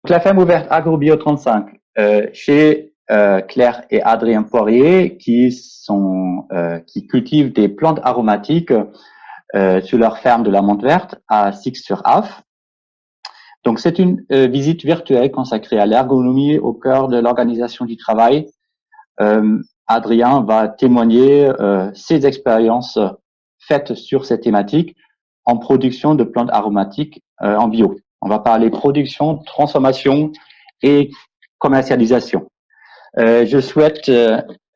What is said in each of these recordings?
La ferme ouverte AgroBio 35, chez Claire et Adrien Poirier, qui cultivent des plantes aromatiques sur leur ferme de la Monte Verte à Six-sur-Aff. Donc, c'est une visite virtuelle consacrée à l'ergonomie au cœur de l'organisation du travail. Adrien va témoigner ses expériences faites sur cette thématique en production de plantes aromatiques en bio. On va parler production, transformation et commercialisation. Je souhaite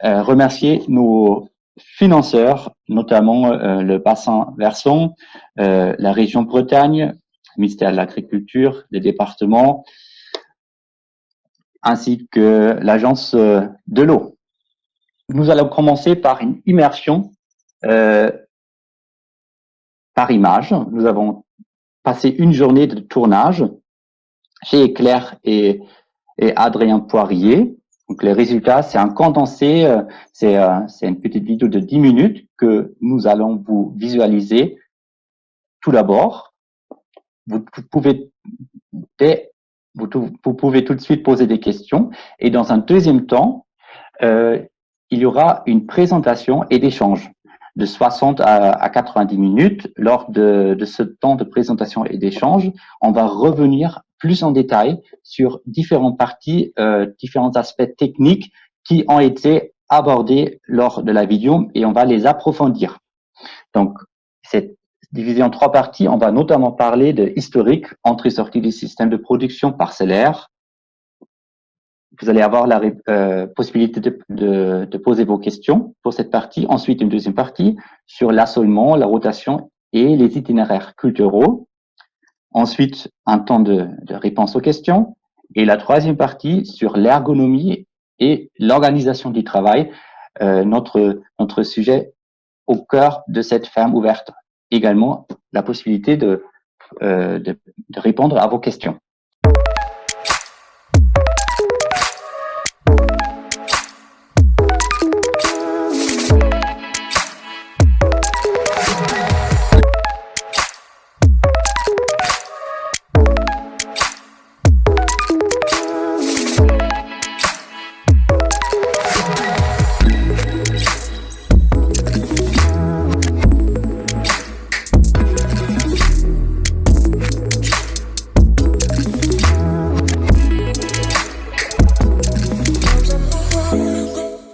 remercier nos financeurs, notamment le bassin Verson, la région Bretagne, le ministère de l'Agriculture, les départements, ainsi que l'agence de l'eau. Nous allons commencer par une immersion par image. Nous avons passé une journée de tournage chez Claire et Adrien Poirier. Donc les résultats, c'est un condensé, c'est une petite vidéo de 10 minutes que nous allons vous visualiser. Tout d'abord, vous pouvez tout de suite poser des questions. Et dans un deuxième temps, il y aura une présentation et d'échange de 60 à 90 minutes. Lors de ce temps de présentation et d'échange, on va revenir plus en détail sur différentes parties, différents aspects techniques qui ont été abordés lors de la vidéo et on va les approfondir. Donc, c'est divisé en 3 parties. On va notamment parler de historique, entrée-sortie du système de production parcellaire. Vous allez avoir la possibilité de poser vos questions pour cette partie. Ensuite, une deuxième partie sur l'assolement, la rotation et les itinéraires culturaux. Ensuite, un temps de réponse aux questions. Et la troisième partie sur l'ergonomie et l'organisation du travail, notre sujet au cœur de cette ferme ouverte. Également, la possibilité de répondre à vos questions.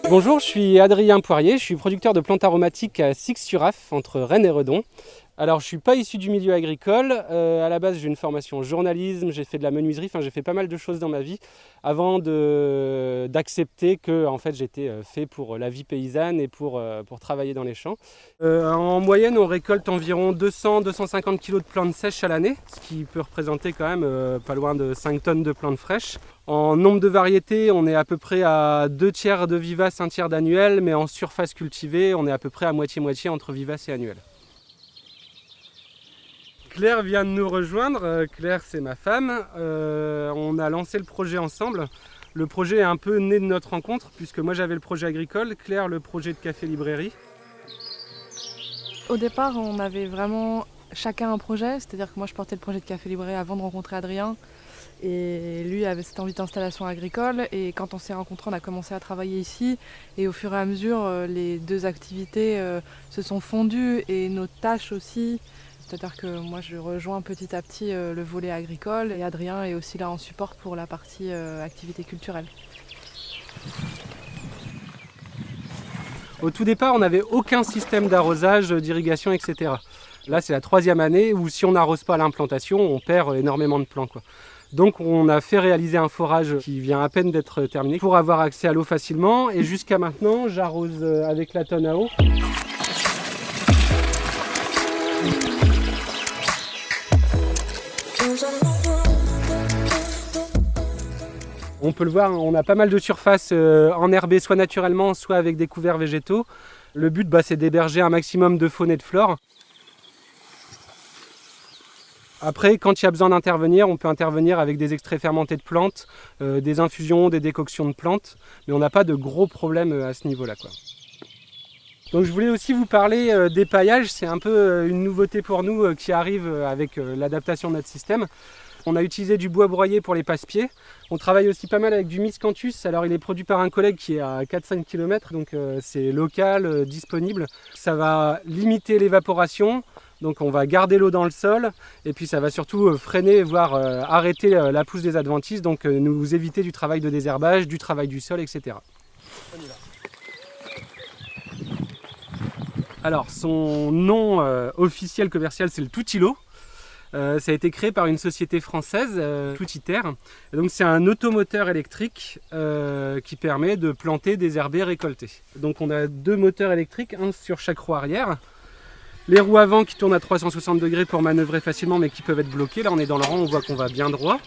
Bonjour, je suis Adrien Poirier, je suis producteur de plantes aromatiques à Six-sur-Aff, entre Rennes et Redon. Alors je ne suis pas issu du milieu agricole, à la base j'ai une formation en journalisme, j'ai fait de la menuiserie, j'ai fait pas mal de choses dans ma vie avant d'accepter que en fait, j'étais fait pour la vie paysanne et pour travailler dans les champs. En moyenne on récolte environ 200-250 kg de plantes sèches à l'année, ce qui peut représenter quand même pas loin de 5 tonnes de plantes fraîches. En nombre de variétés, on est à peu près à 2 tiers de vivaces, 1 tiers d'annuelles, mais en surface cultivée, on est à peu près à moitié-moitié entre vivaces et annuelles. Claire vient de nous rejoindre. Claire, c'est ma femme. On a lancé le projet ensemble. Le projet est un peu né de notre rencontre, puisque moi j'avais le projet agricole, Claire le projet de café-librairie. Au départ, on avait vraiment chacun un projet, c'est-à-dire que moi je portais le projet de café-librairie avant de rencontrer Adrien. Et lui avait cette envie d'installation agricole et quand on s'est rencontrés, on a commencé à travailler ici et au fur et à mesure, les deux activités se sont fondues et nos tâches aussi. C'est-à-dire que moi je rejoins petit à petit le volet agricole et Adrien est aussi là en support pour la partie activité culturelle. Au tout départ, on n'avait aucun système d'arrosage, d'irrigation, etc. Là, c'est la 3e année où si on n'arrose pas l'implantation, on perd énormément de plants, quoi. Donc on a fait réaliser un forage qui vient à peine d'être terminé pour avoir accès à l'eau facilement et jusqu'à maintenant j'arrose avec la tonne à eau. On peut le voir, on a pas mal de surface enherbée soit naturellement soit avec des couverts végétaux. Le but c'est d'héberger un maximum de faune et de flore. Après, quand il y a besoin d'intervenir, on peut intervenir avec des extraits fermentés de plantes, des infusions, des décoctions de plantes, mais on n'a pas de gros problèmes à ce niveau-là, quoi. Donc je voulais aussi vous parler des paillages, c'est un peu une nouveauté pour nous qui arrive avec l'adaptation de notre système. On a utilisé du bois broyé pour les passe-pieds. On travaille aussi pas mal avec du miscanthus. Alors il est produit par un collègue qui est à 4-5 km, donc c'est local, disponible. Ça va limiter l'évaporation, donc on va garder l'eau dans le sol, et puis ça va surtout freiner, voire arrêter la pousse des adventices, donc nous éviter du travail de désherbage, du travail du sol, etc. On y va. Alors son nom officiel commercial, c'est le Tutilo. Ça a été créé par une société française, Tutiter. Donc c'est un automoteur électrique qui permet de planter, désherber, récolter. Donc on a 2 moteurs électriques, un sur chaque roue arrière. Les roues avant qui tournent à 360 degrés pour manœuvrer facilement mais qui peuvent être bloquées. Là on est dans le rang, on voit qu'on va bien droit.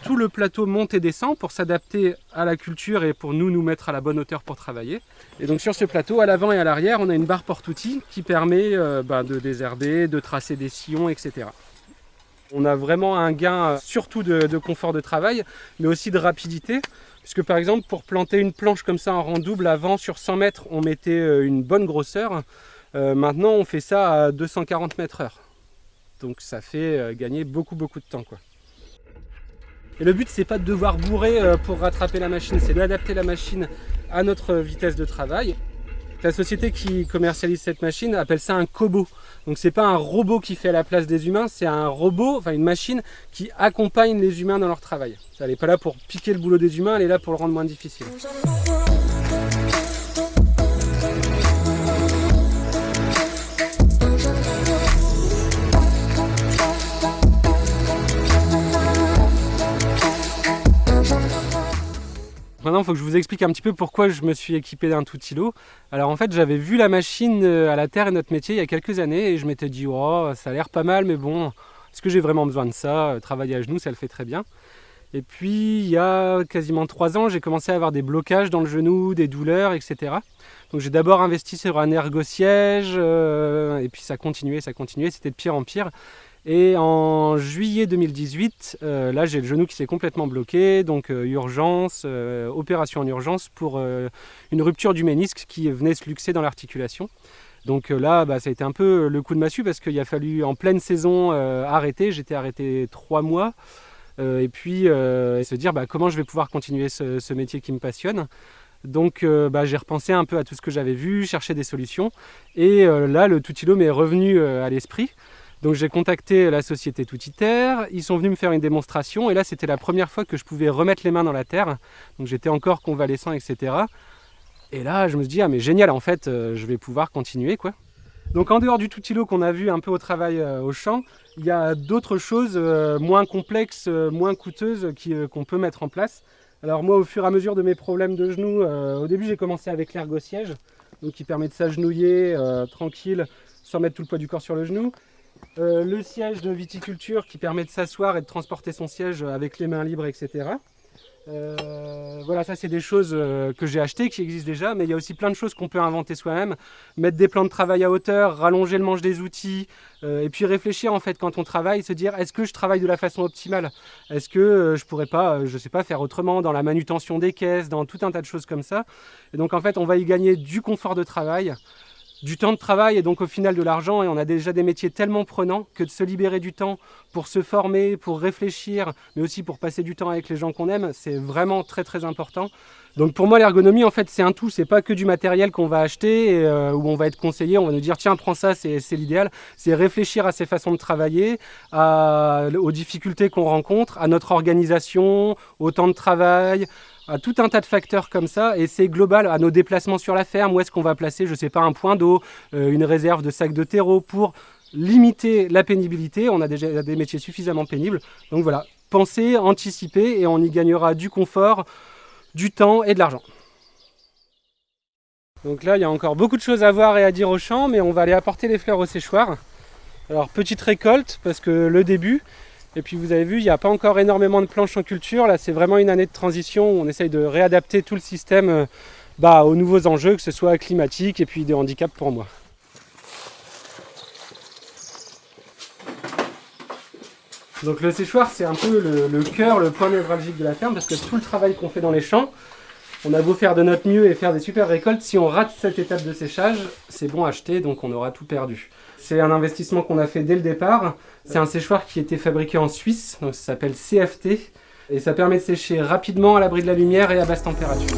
Tout le plateau monte et descend pour s'adapter à la culture et pour nous mettre à la bonne hauteur pour travailler. Et donc sur ce plateau, à l'avant et à l'arrière, on a une barre porte-outils qui permet de désherber, de tracer des sillons, etc. On a vraiment un gain surtout de confort de travail, mais aussi de rapidité. Puisque par exemple, pour planter une planche comme ça en rang double, avant sur 100 mètres, on mettait une bonne grosseur. Maintenant, on fait ça à 240 mètres/h. Donc ça fait gagner beaucoup de temps, quoi. Et le but, c'est pas de devoir bourrer pour rattraper la machine, c'est d'adapter la machine à notre vitesse de travail. La société qui commercialise cette machine appelle ça un cobo. Donc c'est pas un robot qui fait à la place des humains, c'est un robot, enfin une machine qui accompagne les humains dans leur travail. Elle n'est pas là pour piquer le boulot des humains, elle est là pour le rendre moins difficile. Maintenant, il faut que je vous explique un petit peu pourquoi je me suis équipé d'un Tutilo. Alors en fait, j'avais vu la machine à la terre et notre métier il y a quelques années et je m'étais dit oh, ça a l'air pas mal, mais bon, est-ce que j'ai vraiment besoin de ça? Travailler à genoux, ça le fait très bien. Et puis il y a quasiment 3 ans, j'ai commencé à avoir des blocages dans le genou, des douleurs, etc. Donc j'ai d'abord investi sur un ergo-siège et puis ça continuait, c'était de pire en pire. Et en juillet 2018, là j'ai le genou qui s'est complètement bloqué, donc urgence, opération en urgence pour une rupture du ménisque qui venait se luxer dans l'articulation. Donc là ça a été un peu le coup de massue parce qu'il a fallu en pleine saison arrêter, j'étais arrêté 3 mois et puis se dire comment je vais pouvoir continuer ce métier qui me passionne. Donc j'ai repensé un peu à tout ce que j'avais vu, cherché des solutions et là le Tutilo m'est revenu à l'esprit. Donc j'ai contacté la société Tutiter, ils sont venus me faire une démonstration et là c'était la première fois que je pouvais remettre les mains dans la terre. Donc j'étais encore convalescent, etc. Et là je me suis dit mais génial, en fait je vais pouvoir continuer, quoi. Donc en dehors du Tutilo qu'on a vu un peu au travail au champ, il y a d'autres choses moins complexes, moins coûteuses qu'on peut mettre en place. Alors moi au fur et à mesure de mes problèmes de genoux, au début j'ai commencé avec l'ergo-siège, donc qui permet de s'agenouiller tranquille sans mettre tout le poids du corps sur le genou. Le siège de viticulture qui permet de s'asseoir et de transporter son siège avec les mains libres, etc. Voilà, ça c'est des choses que j'ai achetées, qui existent déjà, mais il y a aussi plein de choses qu'on peut inventer soi-même. Mettre des plans de travail à hauteur, rallonger le manche des outils, et puis réfléchir en fait quand on travaille, se dire est-ce que je travaille de la façon optimale? Est-ce que je pourrais pas, je sais pas, faire autrement dans la manutention des caisses, dans tout un tas de choses comme ça. Et donc en fait on va y gagner du confort de travail, du temps de travail et donc au final de l'argent, et on a déjà des métiers tellement prenants que de se libérer du temps pour se former, pour réfléchir, mais aussi pour passer du temps avec les gens qu'on aime, c'est vraiment très important. Donc pour moi l'ergonomie en fait c'est un tout, c'est pas que du matériel qu'on va acheter et, où on va être conseillé, on va nous dire tiens prends ça, c'est l'idéal, c'est réfléchir à ses façons de travailler, aux difficultés qu'on rencontre, à notre organisation, au temps de travail, à tout un tas de facteurs comme ça, et c'est global à nos déplacements sur la ferme, où est-ce qu'on va placer, je sais pas, un point d'eau, une réserve de sacs de terreau pour limiter la pénibilité. On a déjà des métiers suffisamment pénibles, donc voilà, penser, anticiper, et on y gagnera du confort, du temps et de l'argent. Donc là il y a encore beaucoup de choses à voir et à dire au champ, mais on va aller apporter les fleurs au séchoir. Alors petite récolte parce que le début. Et puis vous avez vu, il n'y a pas encore énormément de planches en culture. Là, c'est vraiment une année de transition où on essaye de réadapter tout le système aux nouveaux enjeux, que ce soit climatique et puis des handicaps pour moi. Donc le séchoir, c'est un peu le cœur, le point névralgique de la ferme, parce que tout le travail qu'on fait dans les champs, On a beau faire de notre mieux et faire des super récoltes, si on rate cette étape de séchage, c'est bon à jeter, donc on aura tout perdu. C'est un investissement qu'on a fait dès le départ. C'est un séchoir qui était fabriqué en Suisse, donc ça s'appelle CFT, et ça permet de sécher rapidement à l'abri de la lumière et à basse température.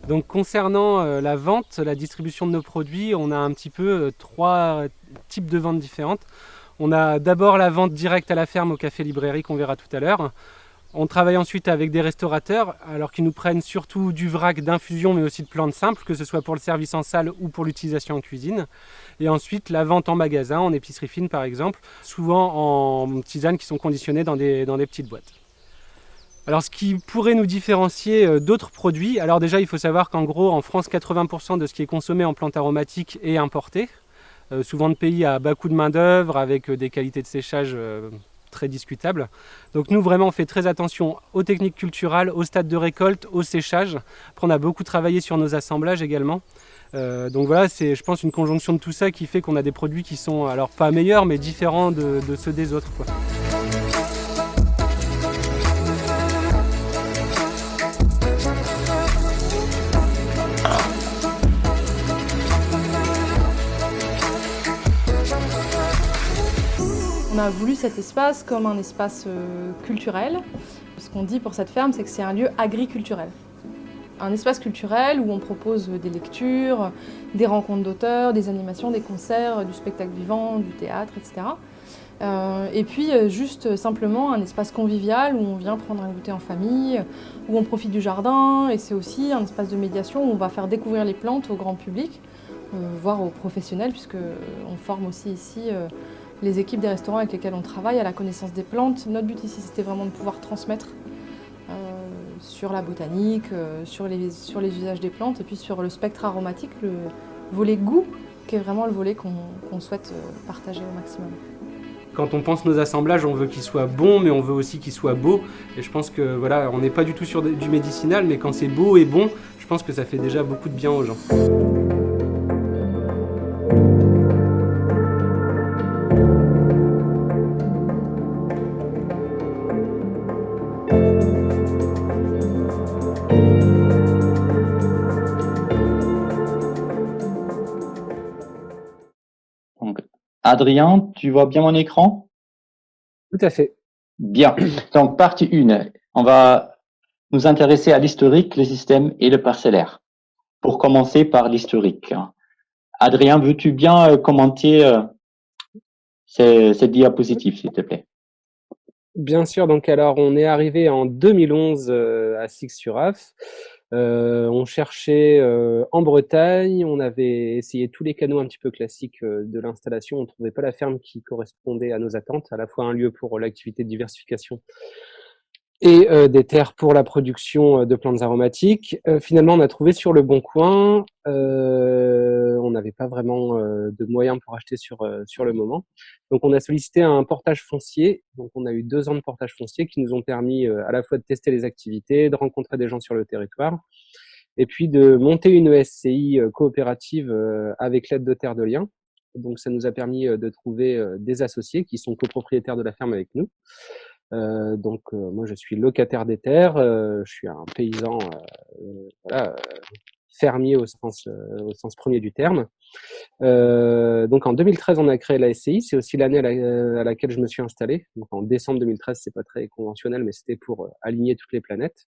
Donc concernant la vente, la distribution de nos produits, on a un petit peu trois types de ventes différentes. On a d'abord la vente directe à la ferme au café-librairie qu'on verra tout à l'heure. On travaille ensuite avec des restaurateurs, alors qu'ils nous prennent surtout du vrac d'infusion, mais aussi de plantes simples, que ce soit pour le service en salle ou pour l'utilisation en cuisine. Et ensuite, la vente en magasin, en épicerie fine par exemple, souvent en tisanes qui sont conditionnées dans des petites boîtes. Alors ce qui pourrait nous différencier d'autres produits, alors déjà il faut savoir qu'en gros en France 80% de ce qui est consommé en plantes aromatiques est importé, souvent de pays à bas coût de main d'œuvre avec des qualités de séchage très discutables. Donc nous vraiment on fait très attention aux techniques culturales, au stade de récolte, au séchage. Après on a beaucoup travaillé sur nos assemblages également. Donc voilà, c'est je pense une conjonction de tout ça qui fait qu'on a des produits qui sont alors pas meilleurs mais différents de ceux des autres, quoi. On a voulu cet espace comme un espace culturel. Ce qu'on dit pour cette ferme, c'est que c'est un lieu agriculturel. Un espace culturel où on propose des lectures, des rencontres d'auteurs, des animations, des concerts, du spectacle vivant, du théâtre, etc. Et puis juste simplement un espace convivial où on vient prendre un goûter en famille, où on profite du jardin, et c'est aussi un espace de médiation où on va faire découvrir les plantes au grand public, voire aux professionnels, puisqu'on forme aussi ici les équipes des restaurants avec lesquels on travaille à la connaissance des plantes. Notre but ici, c'était vraiment de pouvoir transmettre sur la botanique, sur les usages des plantes, et puis sur le spectre aromatique, le volet goût, qui est vraiment le volet qu'on souhaite partager au maximum. Quand on pense nos assemblages, on veut qu'ils soient bons, mais on veut aussi qu'ils soient beaux. Et je pense que voilà, on n'est pas du tout sur du médicinal, mais quand c'est beau et bon, je pense que ça fait déjà beaucoup de bien aux gens. Donc, Adrien, tu vois bien mon écran? Tout à fait. Bien. Donc, partie 1, on va nous intéresser à l'historique, le système et le parcellaire. Pour commencer par l'historique. Adrien, veux-tu bien commenter cette diapositive, s'il te plaît? Bien sûr, donc alors on est arrivé en 2011 à Six-sur-Af. On cherchait en Bretagne, on avait essayé tous les canaux un petit peu classiques de l'installation, on ne trouvait pas la ferme qui correspondait à nos attentes, à la fois un lieu pour l'activité de diversification et des terres pour la production de plantes aromatiques. Finalement, on a trouvé sur Le Bon Coin. On n'avait pas vraiment de moyens pour acheter sur le moment. Donc, on a sollicité un portage foncier. Donc, on a eu 2 ans de portage foncier qui nous ont permis à la fois de tester les activités, de rencontrer des gens sur le territoire, et puis de monter une SCI coopérative avec l'aide de Terre de Liens. Donc, ça nous a permis de trouver des associés qui sont copropriétaires de la ferme avec nous. Moi je suis locataire des terres, je suis un paysan voilà, fermier au sens premier du terme. Donc en 2013 on a créé la SCI, c'est aussi l'année à laquelle je me suis installé. Donc en décembre 2013, c'est pas très conventionnel, mais c'était pour aligner toutes les planètes.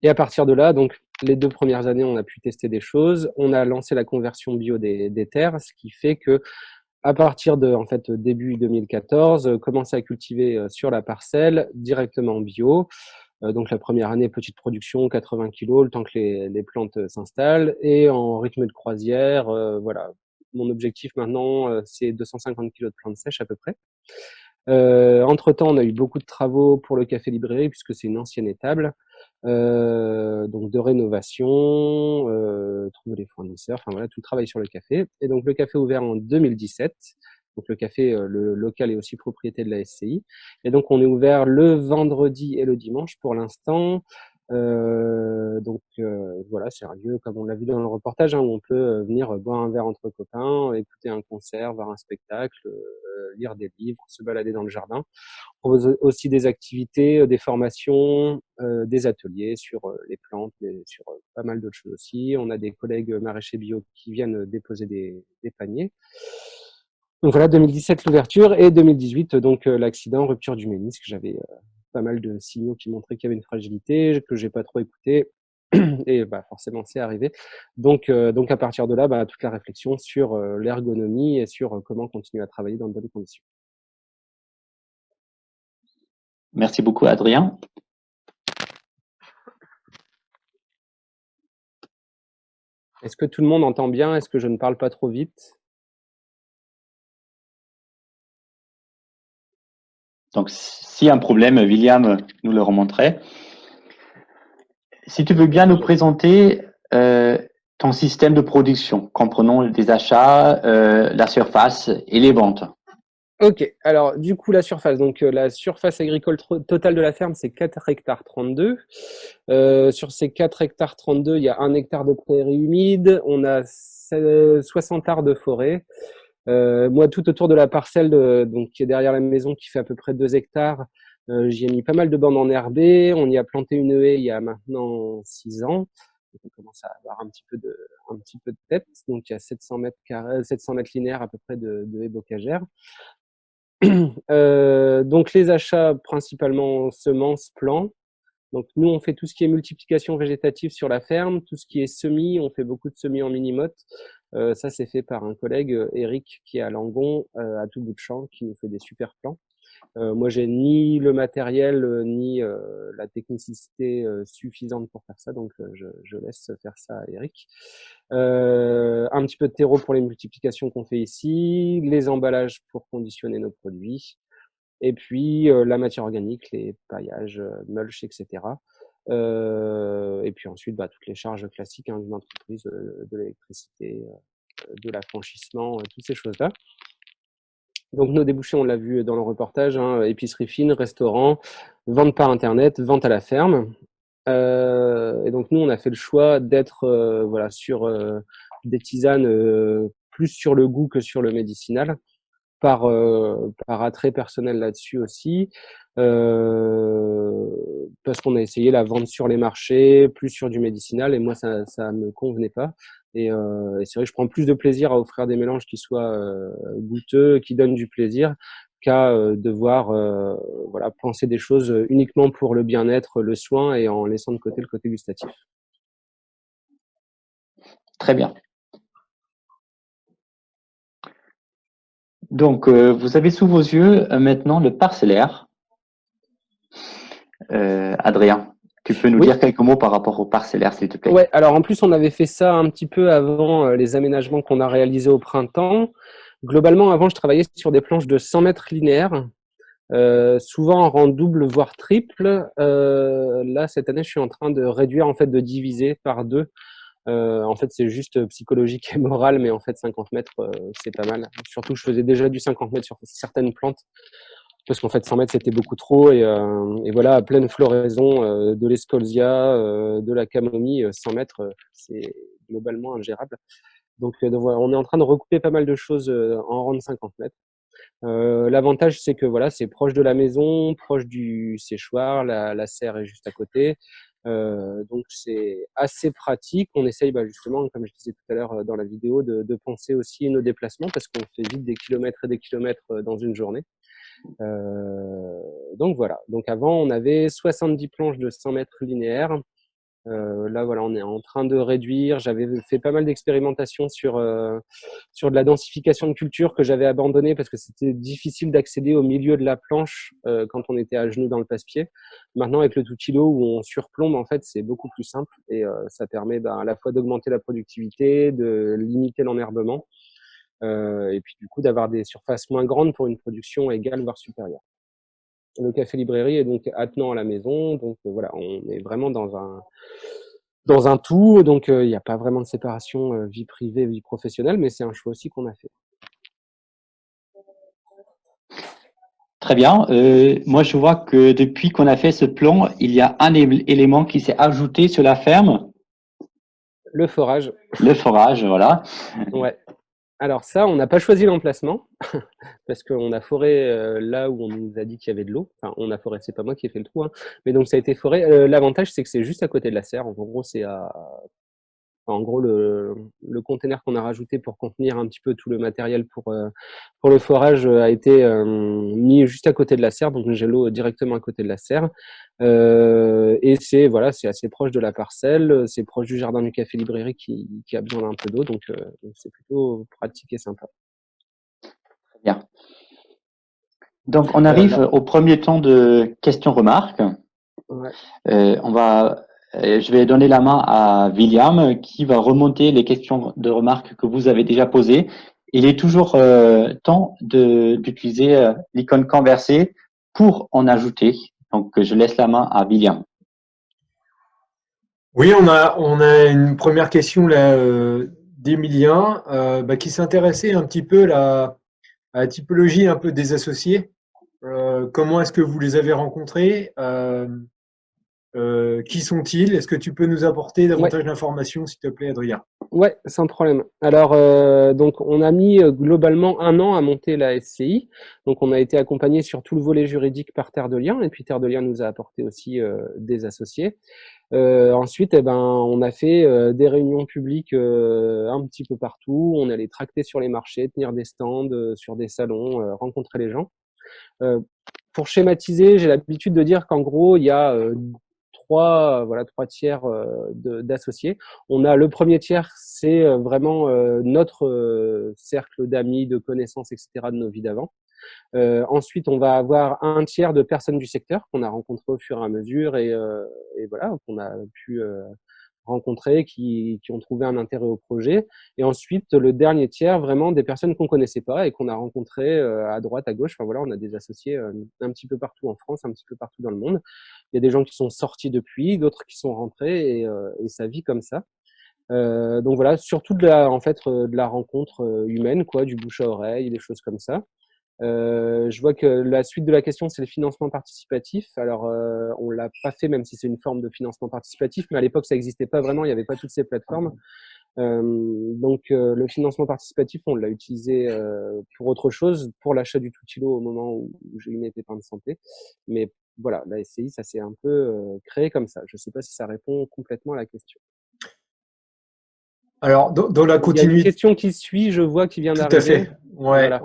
Et à partir de là, donc les 2 premières années, on a pu tester des choses. On a lancé la conversion bio des terres, ce qui fait que à partir de en fait début 2014, commencer à cultiver sur la parcelle directement bio. Donc la première année, petite production, 80 kilos, le temps que les plantes s'installent, et en rythme de croisière. Voilà, mon objectif maintenant, c'est 250 kilos de plantes sèches à peu près. Entre-temps, on a eu beaucoup de travaux pour le café librairie puisque c'est une ancienne étable. Donc de rénovation, trouver les fournisseurs, enfin voilà, tout le travail sur le café. Et donc le café ouvert en 2017. Donc le café, le local est aussi propriété de la SCI. Et donc on est ouvert le vendredi et le dimanche pour l'instant. Voilà, c'est un lieu, comme on l'a vu dans le reportage, hein, où on peut venir boire un verre entre copains, écouter un concert, voir un spectacle, lire des livres, se balader dans le jardin. On propose aussi des activités, des formations, des ateliers sur les plantes, mais sur pas mal d'autres choses aussi. On a des collègues maraîchers bio qui viennent déposer des paniers. Donc voilà, 2017 l'ouverture et 2018 donc l'accident, rupture du ménisque. J'avais pas mal de signaux qui montraient qu'il y avait une fragilité que j'ai pas trop écouté et bah forcément c'est arrivé. Donc à partir de là, bah, toute la réflexion sur l'ergonomie et sur comment continuer à travailler dans de bonnes conditions. Merci beaucoup, Adrien. Est-ce que tout le monde entend bien? Est-ce que je ne parle pas trop vite? Donc, s'il y a un problème, William nous le remontrait. Si tu veux bien nous présenter ton système de production, comprenons les achats, la surface et les ventes. Ok, alors du coup la surface, donc la surface agricole totale de la ferme c'est 4 hectares 32. Sur ces 4 hectares 32, il y a 1 hectare de prairies humides, on a 60 arts de forêt. Moi tout autour de la parcelle donc, qui est derrière la maison qui fait à peu près 2 hectares, j'y ai mis pas mal de bandes enherbées, on y a planté une haie il y a maintenant 6 ans. Donc, on commence à avoir un petit peu de tête, donc il y a 700 mètres carrés, 700 mètres linéaires à peu près de haies bocagères. Donc les achats principalement semences, plants. Donc nous on fait tout ce qui est multiplication végétative sur la ferme, tout ce qui est semis, on fait beaucoup de semis en mini-motte. Ça c'est fait par un collègue, Eric, qui est à Langon, à tout bout de champ, qui nous fait des super plants. Moi j'ai ni le matériel ni la technicité suffisante pour faire ça, donc je laisse faire ça à Eric. Un petit peu de terreau pour les multiplications qu'on fait ici, les emballages pour conditionner nos produits, et puis la matière organique, les paillages, mulch, etc. Et puis ensuite, bah, toutes les charges classiques hein, d'une entreprise, de l'électricité, de l'affranchissement, toutes ces choses-là. Donc nos débouchés, on l'a vu dans le reportage, hein, épicerie fine, restaurant, vente par internet, vente à la ferme. Et donc nous, on a fait le choix d'être voilà, sur des tisanes plus sur le goût que sur le médicinal, par attrait personnel là-dessus aussi, parce qu'on a essayé la vente sur les marchés, plus sur du médicinal, et moi ça me convenait pas. Et c'est vrai que je prends plus de plaisir à offrir des mélanges qui soient goûteux, qui donnent du plaisir, qu'à devoir voilà, penser des choses uniquement pour le bien-être, le soin, et en laissant de côté le côté gustatif. Très bien. Donc, vous avez sous vos yeux maintenant le parcellaire. Adrien, tu peux nous dire quelques mots par rapport au parcellaire, s'il te plaît? Ouais, alors en plus, on avait fait ça un petit peu avant les aménagements qu'on a réalisés au printemps. Globalement, avant, je travaillais sur des planches de 100 mètres linéaires, souvent en rang double, voire triple. Là, cette année, je suis en train de réduire, en fait, de diviser par 2. En fait, c'est juste psychologique et moral, mais en fait, 50 mètres, c'est pas mal. Surtout, je faisais déjà du 50 mètres sur certaines plantes, parce qu'en fait 100 mètres c'était beaucoup trop, et voilà, à pleine floraison de l'escolzia, de la camomille, 100 mètres c'est globalement ingérable. Donc voilà, on est en train de recouper pas mal de choses en rang de 50 mètres. L'avantage c'est que voilà, c'est proche de la maison, proche du séchoir, la serre est juste à côté. Donc c'est assez pratique. On essaye justement, comme je disais tout à l'heure dans la vidéo, de penser aussi nos déplacements, parce qu'on fait vite des kilomètres et des kilomètres dans une journée. Donc voilà. Donc avant, on avait 70 planches de 100 mètres linéaires. Là, voilà, on est en train de réduire. J'avais fait pas mal d'expérimentations sur de la densification de culture que j'avais abandonné parce que c'était difficile d'accéder au milieu de la planche quand on était à genoux dans le passe-pied. Maintenant, avec le Tutilo où on surplombe, en fait, c'est beaucoup plus simple, et ça permet à la fois d'augmenter la productivité, de limiter l'enherbement, et puis du coup d'avoir des surfaces moins grandes pour une production égale voire supérieure. Le café librairie est donc attenant à la maison, donc voilà, on est vraiment dans un tout, donc il n'y a pas vraiment de séparation vie privée, vie professionnelle, mais c'est un choix aussi qu'on a fait. Très bien. Moi, je vois que depuis qu'on a fait ce plan, il y a un élément qui s'est ajouté sur la ferme, Le forage, le forage, voilà. ouais. Alors ça, on n'a pas choisi l'emplacement parce qu'on a foré là où on nous a dit qu'il y avait de l'eau. Enfin, on a foré, c'est pas moi qui ai fait le trou, hein. Mais donc ça a été foré. L'avantage, c'est que c'est juste à côté de la serre. En gros, en gros, le container qu'on a rajouté pour contenir un petit peu tout le matériel pour le forage a été mis juste à côté de la serre, donc j'ai l'eau directement à côté de la serre. Et c'est assez proche de la parcelle, c'est proche du jardin du café librairie qui a besoin d'un peu d'eau, donc c'est plutôt pratique et sympa. Très bien. Donc, on Là, arrive au premier temps de questions-remarques. ouais. Je vais donner la main à William qui va remonter les questions de remarques que vous avez déjà posées. Il est toujours temps d'utiliser l'icône converser pour en ajouter. Donc, je laisse la main à William. Oui, on a une première question là d'Emilien qui s'intéressait un petit peu à la typologie un peu des associés. Comment est-ce que vous les avez rencontrés? Qui sont-ils? Est-ce que tu peux nous apporter davantage d'informations, s'il te plaît, Adrien? Ouais, sans problème. Alors, donc, on a mis globalement 1 an à monter la SCI. Donc, on a été accompagné sur tout le volet juridique par Terre de Liens, et puis Terre de Liens nous a apporté aussi des associés. Ensuite, on a fait des réunions publiques un petit peu partout. On allait tracter sur les marchés, tenir des stands sur des salons, rencontrer les gens. Pour schématiser, j'ai l'habitude de dire qu'en gros, il y a trois tiers d'associés. On a le premier tiers, c'est vraiment notre cercle d'amis, de connaissances, etc. de nos vies d'avant. Ensuite, on va avoir un tiers de personnes du secteur qu'on a rencontrées au fur et à mesure et voilà, qu'on a pu rencontrés, qui ont trouvé un intérêt au projet. Et ensuite, le dernier tiers, vraiment des personnes qu'on connaissait pas et qu'on a rencontrées à droite, à gauche. Enfin voilà, on a des associés un petit peu partout en France, un petit peu partout dans le monde. Il y a des gens qui sont sortis depuis, d'autres qui sont rentrés et ça vit comme ça. Donc voilà, surtout de la rencontre humaine, quoi, du bouche à oreille, des choses comme ça. Je vois que la suite de la question, c'est le financement participatif. Alors, on l'a pas fait, même si c'est une forme de financement participatif, mais à l'époque, ça n'existait pas vraiment, il n'y avait pas toutes ces plateformes. Donc, le financement participatif, on l'a utilisé pour autre chose, pour l'achat du Tutilo au moment où j'ai eu mes pépins de santé. Mais voilà, la SCI, ça s'est un peu créé comme ça. Je ne sais pas si ça répond complètement à la question. Alors, dans la Il y a une continuité, question qui suit, je vois, qui vient tout à d'arriver. fait. Ouais, Voilà.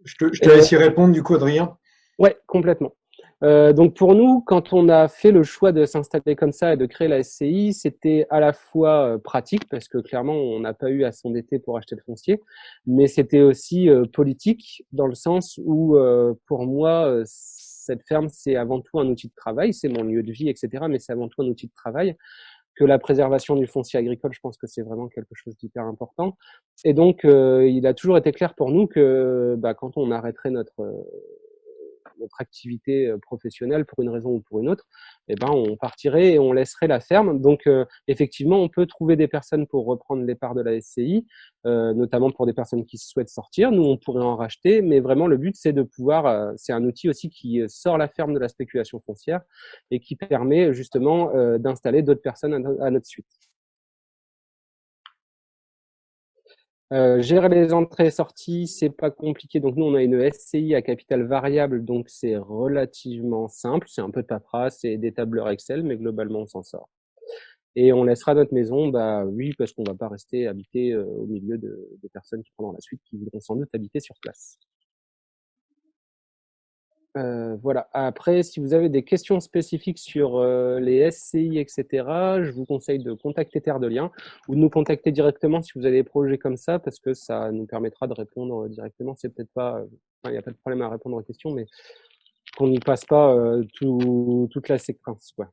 je te laisse y répondre du coup, Adrien. Ouais, complètement. Donc pour nous, quand on a fait le choix de s'installer comme ça et de créer la SCI, c'était à la fois pratique parce que clairement on n'a pas eu à s'endetter pour acheter le foncier, mais c'était aussi politique dans le sens où pour moi cette ferme c'est avant tout un outil de travail, c'est mon lieu de vie, etc. Mais c'est avant tout un outil de travail. Que la préservation du foncier agricole, je pense que c'est vraiment quelque chose d'hyper important. Et donc, il a toujours été clair pour nous que quand on arrêterait notre activité professionnelle pour une raison ou pour une autre, on partirait et on laisserait la ferme. Donc, effectivement, on peut trouver des personnes pour reprendre les parts de la SCI, notamment pour des personnes qui souhaitent sortir. Nous, on pourrait en racheter, mais vraiment, le but, c'est de pouvoir, c'est un outil aussi qui sort la ferme de la spéculation foncière et qui permet justement d'installer d'autres personnes à notre suite. Gérer les entrées et sorties, c'est pas compliqué. Donc nous, on a une SCI à capital variable, donc c'est relativement simple. C'est un peu de paperasse et des tableurs Excel, mais globalement, on s'en sort. Et on laissera notre maison, oui, parce qu'on va pas rester habité au milieu des personnes qui prendront la suite, qui voudront sans doute habiter sur place. Voilà. Après, si vous avez des questions spécifiques sur les SCI, etc., je vous conseille de contacter Terre de Liens ou de nous contacter directement si vous avez des projets comme ça, parce que ça nous permettra de répondre directement. C'est peut-être pas, il n'y a pas de problème à répondre aux questions, mais qu'on n'y passe pas toute la séquence, quoi.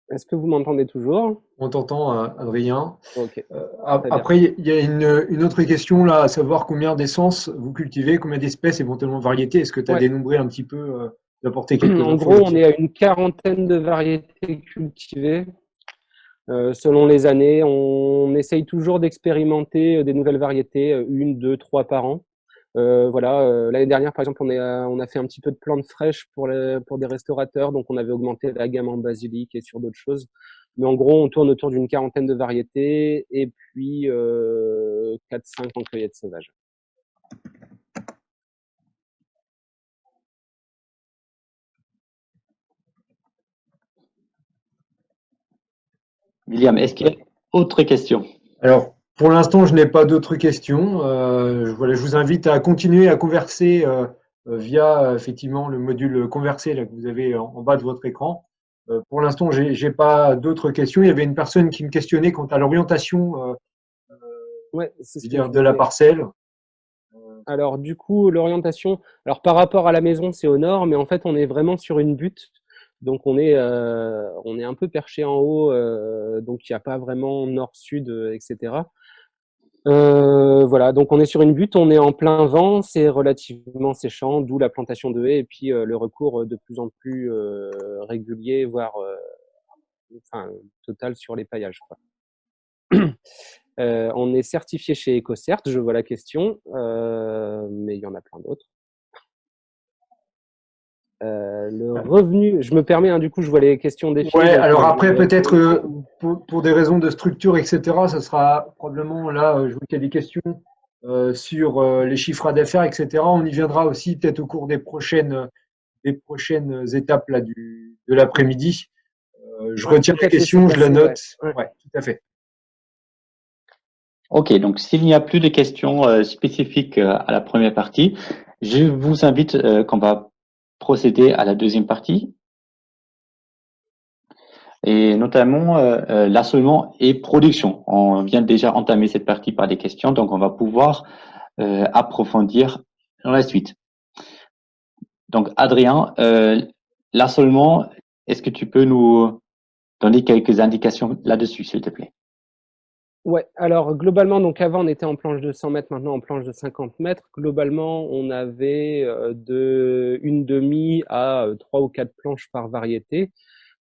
Est-ce que vous m'entendez toujours? On t'entend, Adrien. Ok. Après, il y a une autre question là, à savoir combien d'essences vous cultivez, combien d'espèces, éventuellement de variétés. Est-ce que tu as dénombré un petit peu, d'apporter quelques En infos gros, on est à une 40aine de variétés cultivées. Selon les années, on essaye toujours d'expérimenter des nouvelles variétés, 1, 2, 3 par an. Voilà, l'année dernière, par exemple, on a fait un petit peu de plantes fraîches pour des restaurateurs, donc on avait augmenté la gamme en basilic et sur d'autres choses. Mais en gros, on tourne autour d'une quarantaine de variétés et puis 4-5 en cueillette sauvage. William, est-ce qu'il y a autre question? Alors, pour l'instant, je n'ai pas d'autres questions. Voilà, je vous invite à continuer à converser via effectivement le module converser là, que vous avez en bas de votre écran. Pour l'instant, j'ai pas d'autres questions. Il y avait une personne qui me questionnait quant à l'orientation Ouais, c'est je ce veux que dire, je de la voulais. parcelle. Alors du coup, l'orientation, alors par rapport à la maison, c'est au nord, mais en fait, on est vraiment sur une butte. Donc on est un peu perché en haut, donc il n'y a pas vraiment nord-sud, etc. Voilà, donc on est sur une butte, on est en plein vent, c'est relativement séchant, d'où la plantation de haies et puis le recours de plus en plus régulier, voire enfin, total sur les paillages, quoi. On est certifié chez EcoCert, je vois la question, mais il y en a plein d'autres. Le revenu, je me permets, hein, du coup, je vois les questions défiler, Ouais, donc alors je vais après, y peut-être répondre. pour des raisons de structure, etc., ça sera probablement là, je vois qu'il y a des questions sur les chiffres d'affaires, etc. On y viendra aussi peut-être au cours des prochaines étapes là, de l'après-midi. Je Ouais, retiens la peut-être laisser question, je la passer, ouais. note. Ouais. Ouais, tout à fait. Ok, donc s'il n'y a plus de questions spécifiques à la première partie, je vous invite qu'on va procéder à la deuxième partie, et notamment l'assolement et production. On vient déjà entamer cette partie par des questions, donc on va pouvoir approfondir dans la suite. Donc Adrien, l'assolement, est-ce que tu peux nous donner quelques indications là-dessus, s'il te plaît? Ouais, alors globalement, donc avant on était en planche de 100 mètres, maintenant en planche de 50 mètres. Globalement, on avait de une demi à 3 ou 4 planches par variété.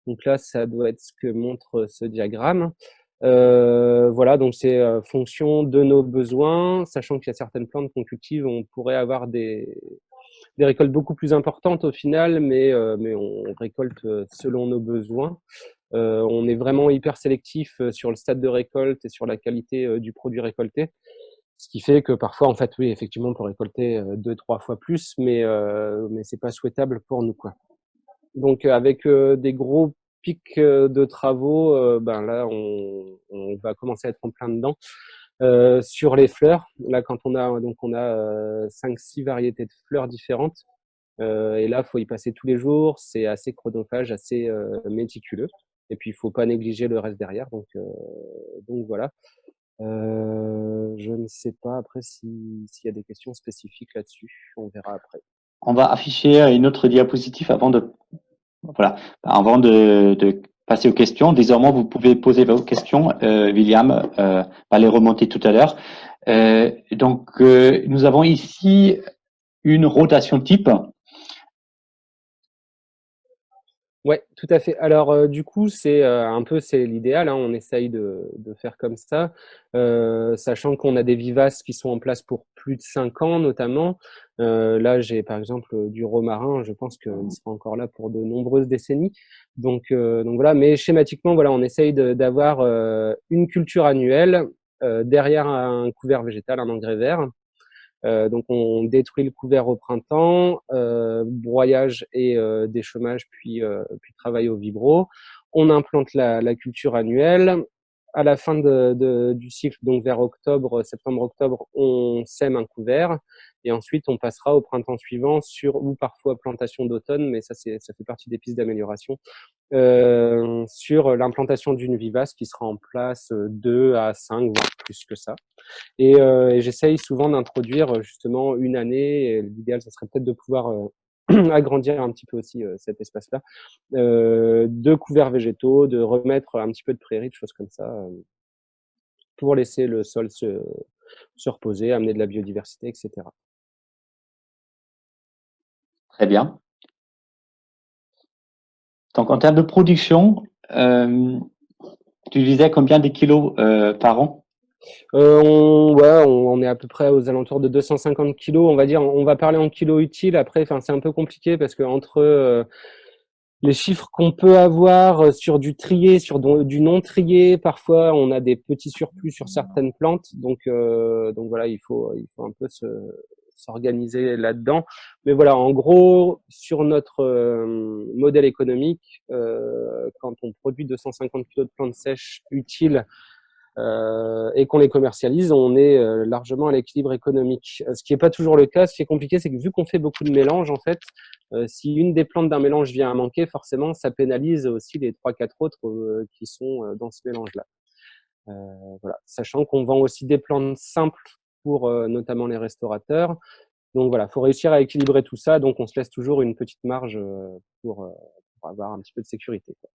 Donc là, ça doit être ce que montre ce diagramme. Voilà, donc c'est fonction de nos besoins, sachant qu'il y a certaines plantes qu'on cultive, on pourrait avoir des récoltes beaucoup plus importantes au final, mais on récolte selon nos besoins. On est vraiment hyper sélectif sur le stade de récolte et sur la qualité du produit récolté. Ce qui fait que parfois, en fait, oui, effectivement, on peut récolter 2, 3 fois plus, mais c'est pas souhaitable pour nous, quoi. Donc, avec des gros pics de travaux, ben là, on va commencer à être en plein dedans. Sur les fleurs, là, quand on a 5-6 variétés de fleurs différentes. Et là, il faut y passer tous les jours. C'est assez chronophage, assez méticuleux. Et puis, il faut pas négliger le reste derrière. Donc voilà. Je ne sais pas après s'il y a des questions spécifiques là-dessus. On verra après. On va afficher une autre diapositive voilà, avant de passer aux questions. Désormais, vous pouvez poser vos questions. William va les remonter tout à l'heure. Nous avons ici une rotation type. Ouais, tout à fait. Alors, du coup, c'est l'idéal, hein, on essaye de faire comme ça, sachant qu'on a des vivaces qui sont en place pour plus de 5 ans notamment. Là, j'ai par exemple du romarin, je pense qu'il sera encore là pour de nombreuses décennies. Donc voilà, mais schématiquement, voilà, on essaye d'avoir une culture annuelle derrière un couvert végétal, un engrais vert. Donc on détruit le couvert au printemps, broyage et déchômage, puis travail au vibro. On implante la culture annuelle. À la fin du cycle, donc vers octobre, septembre-octobre, on sème un couvert et ensuite on passera au printemps suivant ou parfois plantation d'automne, mais ça fait partie des pistes d'amélioration, sur l'implantation d'une vivace qui sera en place 2 à 5, voire plus que ça. Et j'essaye souvent d'introduire justement une année. L'idéal, ça serait peut-être de pouvoir agrandir un petit peu aussi cet espace-là, de couverts végétaux, de remettre un petit peu de prairies, de choses comme ça, pour laisser le sol se reposer, amener de la biodiversité, etc. Très bien. Donc, en termes de production, tu disais combien de kilos par an? On est à peu près aux alentours de 250 kilos, on va dire. On va parler en kilos utiles. Après, enfin, c'est un peu compliqué parce que entre les chiffres qu'on peut avoir sur du trié, sur du non trié, parfois on a des petits surplus sur certaines plantes. Donc voilà, il faut un peu s'organiser là-dedans. Mais voilà, en gros, sur notre modèle économique, quand on produit 250 kilos de plantes sèches utiles et qu'on les commercialise, on est largement à l'équilibre économique. Ce qui n'est pas toujours le cas. Ce qui est compliqué, c'est que vu qu'on fait beaucoup de mélanges, en fait, si une des plantes d'un mélange vient à manquer, forcément, ça pénalise aussi les 3-4 autres qui sont dans ce mélange-là. Voilà. Sachant qu'on vend aussi des plantes simples pour notamment les restaurateurs. Donc voilà, il faut réussir à équilibrer tout ça. Donc on se laisse toujours une petite marge pour avoir un petit peu de sécurité, quoi.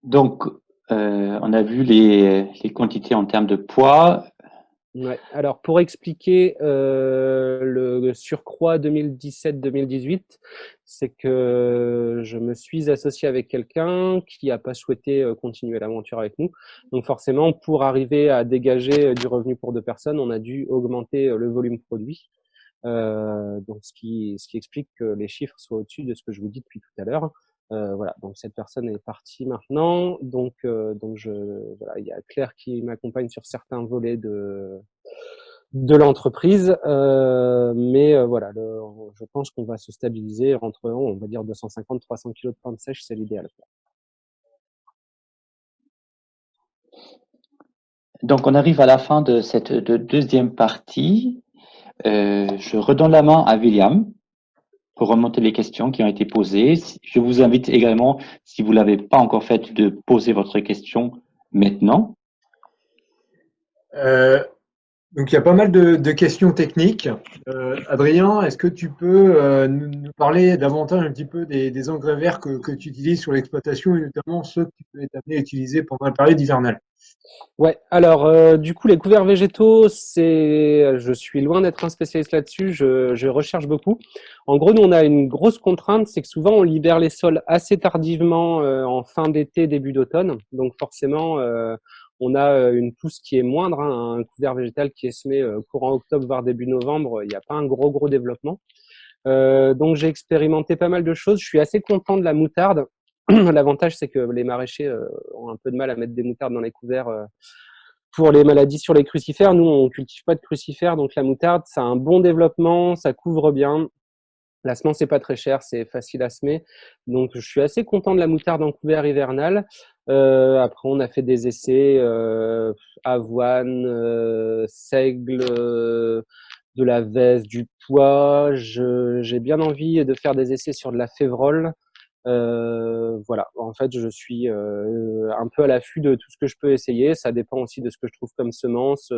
Donc, on a vu les quantités en termes de poids. Ouais. Alors, pour expliquer le surcroît 2017-2018, c'est que je me suis associé avec quelqu'un qui n'a pas souhaité continuer l'aventure avec nous. Donc, forcément, pour arriver à dégager du revenu pour 2 personnes, on a dû augmenter le volume produit. Donc, ce qui explique que les chiffres soient au-dessus de ce que je vous dis depuis tout à l'heure. Voilà, donc cette personne est partie maintenant, donc voilà, il y a Claire qui m'accompagne sur certains volets de l'entreprise, mais voilà, je pense qu'on va se stabiliser entre, on va dire 250-300 kilos de plantes sèches, c'est l'idéal. Donc, on arrive à la fin de cette deuxième partie. Je redonne la main à William pour remonter les questions qui ont été posées. Je vous invite également, si vous l'avez pas encore fait, de poser votre question maintenant. Donc, il y a pas mal de questions techniques. Adrien, est-ce que tu peux nous parler davantage un petit peu des engrais verts que tu utilises sur l'exploitation et notamment ceux que tu peux être amené à utiliser pendant la période hivernale? Ouais, alors du coup les couverts végétaux, je suis loin d'être un spécialiste là-dessus, je recherche beaucoup. En gros, nous on a une grosse contrainte, c'est que souvent on libère les sols assez tardivement en fin d'été, début d'automne. Donc forcément, on a une pousse qui est moindre, hein, un couvert végétal qui est semé courant octobre voire début novembre, il n'y a pas un gros développement. Donc j'ai expérimenté pas mal de choses. Je suis assez content de la moutarde. L'avantage, c'est que les maraîchers ont un peu de mal à mettre des moutardes dans les couverts pour les maladies sur les crucifères. Nous, on cultive pas de crucifères, donc la moutarde, ça a un bon développement, ça couvre bien. La semence, c'est pas très cher, c'est facile à semer. Donc, je suis assez content de la moutarde en couvert hivernal. Après, on a fait des essais avoine, seigle, de la veste, du pois. J'ai bien envie de faire des essais sur de la févrole. Voilà, en fait, je suis un peu à l'affût de tout ce que je peux essayer. Ça dépend aussi de ce que je trouve comme semence,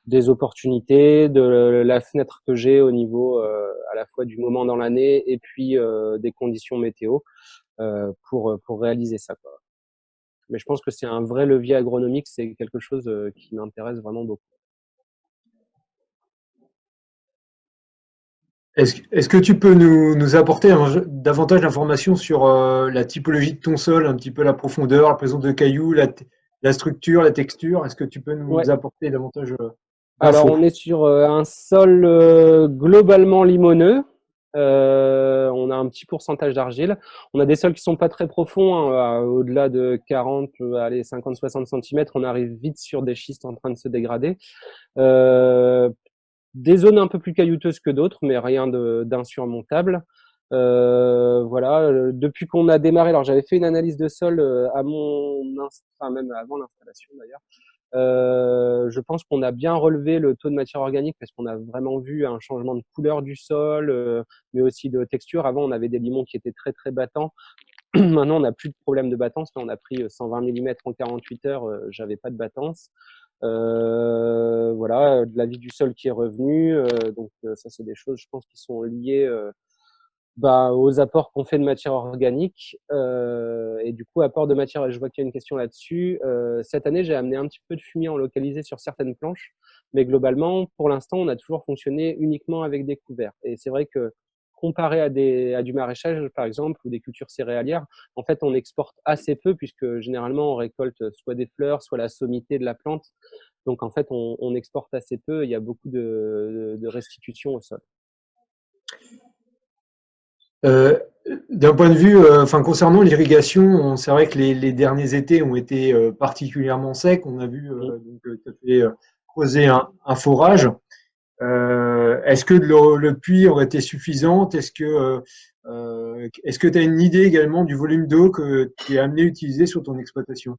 des opportunités, de la fenêtre que j'ai au niveau à la fois du moment dans l'année et puis des conditions météo pour réaliser ça, quoi. Mais je pense que c'est un vrai levier agronomique, c'est quelque chose qui m'intéresse vraiment beaucoup. Est-ce que tu peux nous apporter davantage d'informations sur la typologie de ton sol, un petit peu la profondeur, la présence de cailloux, la structure, la texture? Est-ce que tu peux Ouais. nous apporter davantage Alors, d'infos? on est sur un sol globalement limoneux. On a un petit pourcentage d'argile. On a des sols qui sont pas très profonds, hein, au-delà de 40, allez, 50-60 cm. On arrive vite sur des schistes en train de se dégrader. Euh, des zones un peu plus caillouteuses que d'autres, mais rien d'insurmontable. Voilà. Depuis qu'on a démarré, alors j'avais fait une analyse de sol enfin même avant l'installation d'ailleurs. Je pense qu'on a bien relevé le taux de matière organique parce qu'on a vraiment vu un changement de couleur du sol, mais aussi de texture. Avant, on avait des limons qui étaient très battants. Maintenant, on n'a plus de problème de battance. Là, on a pris 120 mm en 48 heures. J'avais pas de battance. Voilà, de la vie du sol qui est revenue. Donc ça, c'est des choses, je pense, qui sont liées aux apports qu'on fait de matière organique. Et du coup, apport de matière, je vois qu'il y a une question là-dessus. Cette année, j'ai amené un petit peu de fumier en localisé sur certaines planches, mais globalement, pour l'instant, on a toujours fonctionné uniquement avec des couverts. Et c'est vrai que comparé à du maraîchage, par exemple, ou des cultures céréalières, en fait, on exporte assez peu puisque généralement, on récolte soit des fleurs, soit la sommité de la plante. Donc, en fait, on exporte assez peu. Il y a beaucoup de restitution au sol. Euh, D'un point de vue, concernant l'irrigation, c'est vrai que les derniers étés ont été particulièrement secs. On a vu tu as fait creuser un forage. Est-ce que le puits aurait été suffisant? Est-ce que tu as une idée également du volume d'eau que tu es amené à utiliser sur ton exploitation?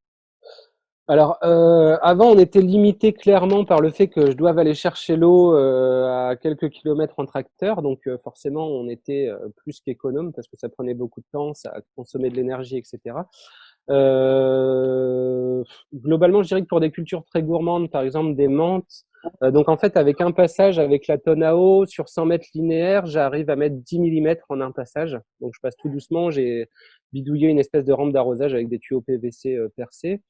Alors, avant, on était limité clairement par le fait que je doive aller chercher l'eau à quelques kilomètres en tracteur. Donc, forcément, on était plus qu'économe parce que ça prenait beaucoup de temps, ça consommait de l'énergie, etc. Globalement, je dirais que pour des cultures très gourmandes, par exemple des menthes, donc en fait, avec un passage, avec la tonne à eau, sur 100 mètres linéaires, j'arrive à mettre 10 millimètres en un passage. Donc, je passe tout doucement. J'ai bidouillé une espèce de rampe d'arrosage avec des tuyaux PVC percés.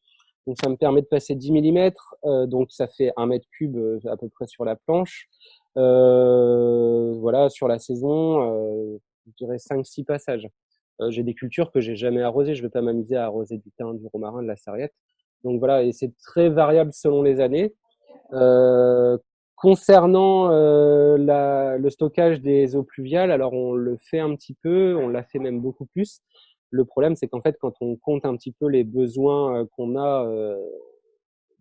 Donc, ça me permet de passer 10 millimètres. Donc, ça fait 1 mètre cube à peu près sur la planche. Voilà, sur la saison, je dirais 5-6 passages. J'ai des cultures que j'ai jamais arrosées. Je vais pas m'amuser à arroser du thym, du romarin, de la sarriette. Donc voilà, et c'est très variable selon les années. Euh, Concernant le stockage des eaux pluviales, alors on le fait un petit peu, on l'a fait même beaucoup plus. Le problème, c'est qu'en fait, quand on compte un petit peu les besoins qu'on a,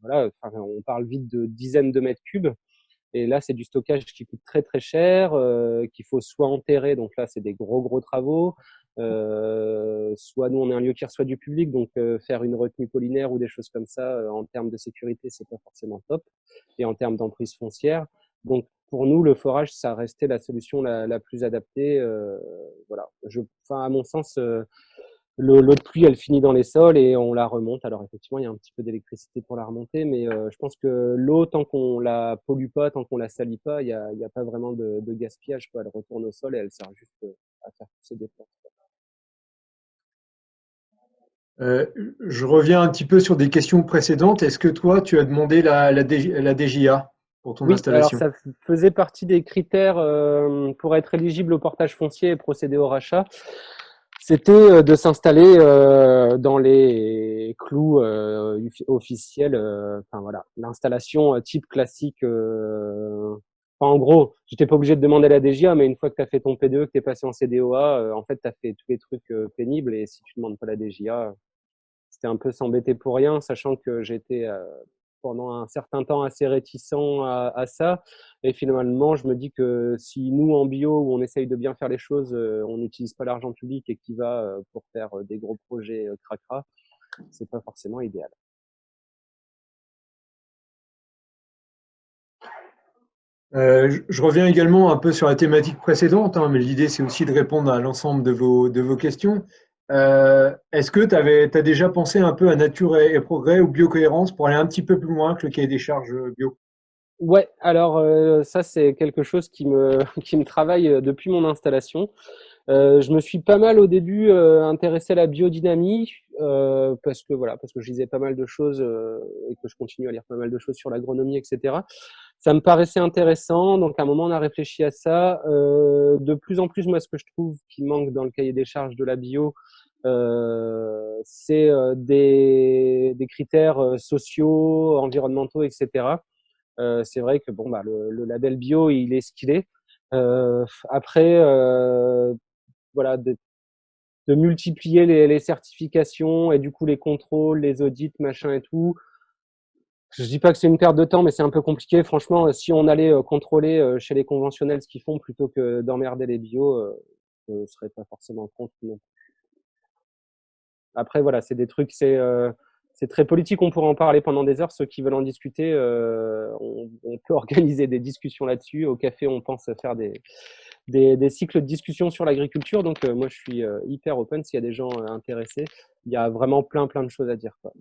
voilà, enfin, on parle vite de dizaines de mètres cubes. Et là, c'est du stockage qui coûte très très cher, qu'il faut soit enterrer, donc là, c'est des gros travaux, soit nous, on est un lieu qui reçoit du public, donc faire une retenue collinaire ou des choses comme ça, en termes de sécurité, c'est pas forcément top, et en termes d'emprise foncière. Donc pour nous, le forage, ça restait la solution la plus adaptée. Voilà. Enfin, à mon sens, l'eau de pluie, elle finit dans les sols et on la remonte. Alors effectivement, il y a un petit peu d'électricité pour la remonter, mais je pense que l'eau, tant qu'on la pollue pas, tant qu'on la salit pas, il y a pas vraiment de gaspillage, quoi. Elle retourne au sol et elle sert juste à faire pousser des plantes. Euh, je reviens un petit peu sur des questions précédentes. Est-ce que toi, tu as demandé la DJA pour ton Oui, alors installation? ça faisait partie des critères pour être éligible au portage foncier et procéder au rachat. C'était de s'installer dans les clous officiels. Enfin voilà, l'installation type classique. Enfin, en gros, j'étais pas obligé de demander à la DGA, mais une fois que tu as fait ton P2, que tu es passé en CDOA, en fait, tu as fait tous les trucs pénibles. Et si tu demandes pas la DGA, c'était un peu s'embêter pour rien, sachant que j'étais pendant un certain temps assez réticent à ça. Et finalement, je me dis que si nous, en bio, où on essaye de bien faire les choses, on n'utilise pas l'argent public et qui va pour faire des gros projets cracra, c'est pas forcément idéal. Je reviens également un peu sur la thématique précédente, hein, mais l'idée c'est aussi de répondre à l'ensemble de vos questions. Est-ce que tu as déjà pensé un peu à nature et progrès ou biocohérence pour aller un petit peu plus loin que le cahier des charges bio? Ouais, alors ça c'est quelque chose qui me qui me travaille depuis mon installation. Je me suis pas mal au début intéressé à la biodynamie parce que je lisais pas mal de choses et que je continue à lire pas mal de choses sur l'agronomie, etc. Ça me paraissait intéressant, donc à un moment on a réfléchi à ça. De plus en plus, moi, ce que je trouve qui manque dans le cahier des charges de la bio, c'est des critères sociaux, environnementaux, etc. C'est vrai que bon, bah, le label bio, il est ce qu'il est. Après, voilà, de multiplier les certifications et du coup les contrôles, les audits, machin et tout. Je dis pas que c'est une perte de temps, mais c'est un peu compliqué. Franchement, si on allait contrôler chez les conventionnels ce qu'ils font plutôt que d'emmerder les bio, je serais pas forcément contre. Non. Après, voilà, c'est des trucs, c'est très politique. On pourrait en parler pendant des heures. Ceux qui veulent en discuter, on peut organiser des discussions là-dessus. Au café, on pense faire des cycles de discussion sur l'agriculture. Donc, moi, je suis hyper open. S'il y a des gens intéressés, il y a vraiment plein de choses à dire, quoi.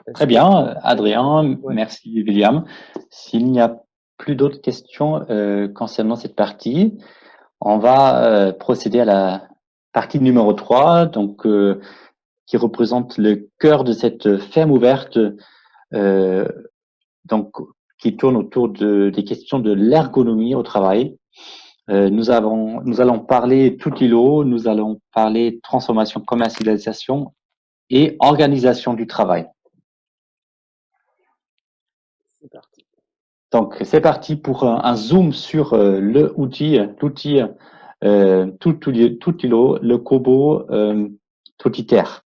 Très Est-ce que... bien, Adrien, Ouais. merci William. S'il n'y a plus d'autres questions concernant cette partie, on va procéder à la partie numéro 3. Donc, qui représente le cœur de cette ferme ouverte, donc qui tourne autour des questions de l'ergonomie au travail. Nous allons parler tout îlot, nous allons parler transformation, commercialisation et organisation du travail. C'est parti. Donc, c'est parti pour un zoom sur l'outil, tout îlot, le Kobo Toutiterre.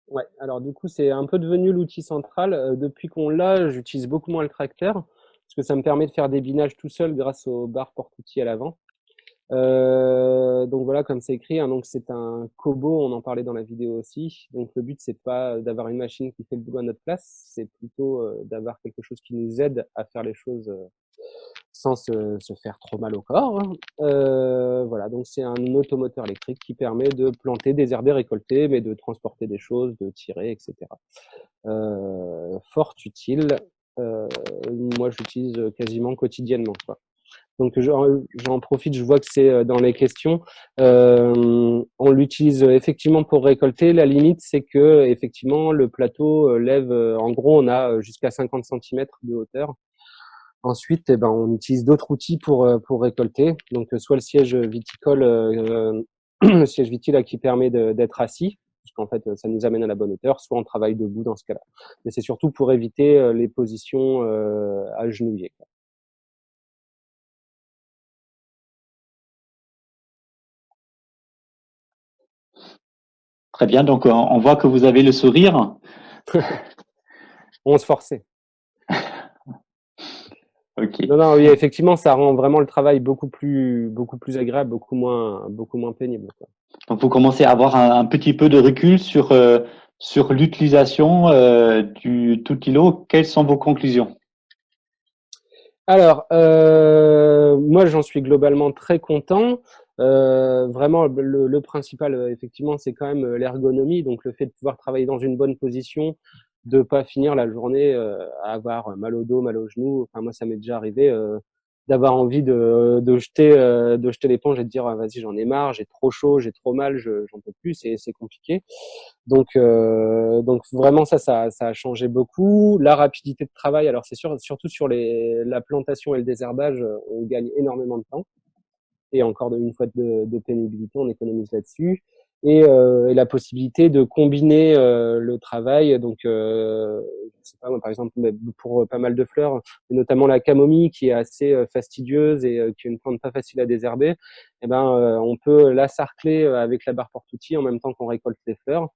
Ouais, alors du coup, c'est un peu devenu l'outil central. Depuis qu'on l'a, j'utilise beaucoup moins le tracteur, parce que ça me permet de faire des binages tout seul grâce aux barres porte-outils à l'avant. Donc voilà, comme c'est écrit, hein, donc c'est un Kobo, on en parlait dans la vidéo aussi. Donc le but, c'est pas d'avoir une machine qui fait le boulot à notre place, c'est plutôt d'avoir quelque chose qui nous aide à faire les choses sans se faire trop mal au corps. Voilà, donc c'est un automoteur électrique qui permet de planter, désherber, récolter, mais de transporter des choses, de tirer, etc. Fort utile. Moi, j'utilise quasiment quotidiennement, quoi. Donc j'en profite, je vois que c'est dans les questions. On l'utilise effectivement pour récolter. La limite, c'est que effectivement le plateau lève, en gros, on a jusqu'à 50 cm de hauteur. Ensuite, eh ben, on utilise d'autres outils pour récolter. Donc soit le siège viticole, le siège vitil là, qui permet d'être assis, puisqu'en fait ça nous amène à la bonne hauteur. Soit on travaille debout dans ce cas-là. Mais c'est surtout pour éviter les positions agenouillées, quoi. Très bien, donc on voit que vous avez le sourire. On se forçait. Ok. Non, oui, effectivement, ça rend vraiment le travail beaucoup plus agréable, beaucoup moins pénible, quoi. Donc vous commencez à avoir un petit peu de recul sur l'utilisation du tout îlot. Quelles sont vos conclusions? Alors, moi, j'en suis globalement très content. Vraiment, le principal, effectivement, c'est quand même l'ergonomie, donc le fait de pouvoir travailler dans une bonne position, de pas finir la journée à avoir mal au dos, mal aux genoux. Enfin, moi, ça m'est déjà arrivé d'avoir envie de jeter l'éponge et de dire ah, vas-y, j'en ai marre, j'ai trop chaud, j'ai trop mal, j'en peux plus, c'est compliqué. Donc vraiment ça a changé beaucoup. La rapidité de travail, alors c'est sûr, surtout sur la plantation et le désherbage, on gagne énormément de temps. Et encore une fois de pénibilité, on économise là-dessus. Et la possibilité de combiner le travail. Donc, je sais pas moi, par exemple, pour pas mal de fleurs, notamment la camomille qui est assez fastidieuse et qui est une plante pas facile à désherber. Eh ben, on peut la sarcler avec la barre porte-outils en même temps qu'on récolte les fleurs.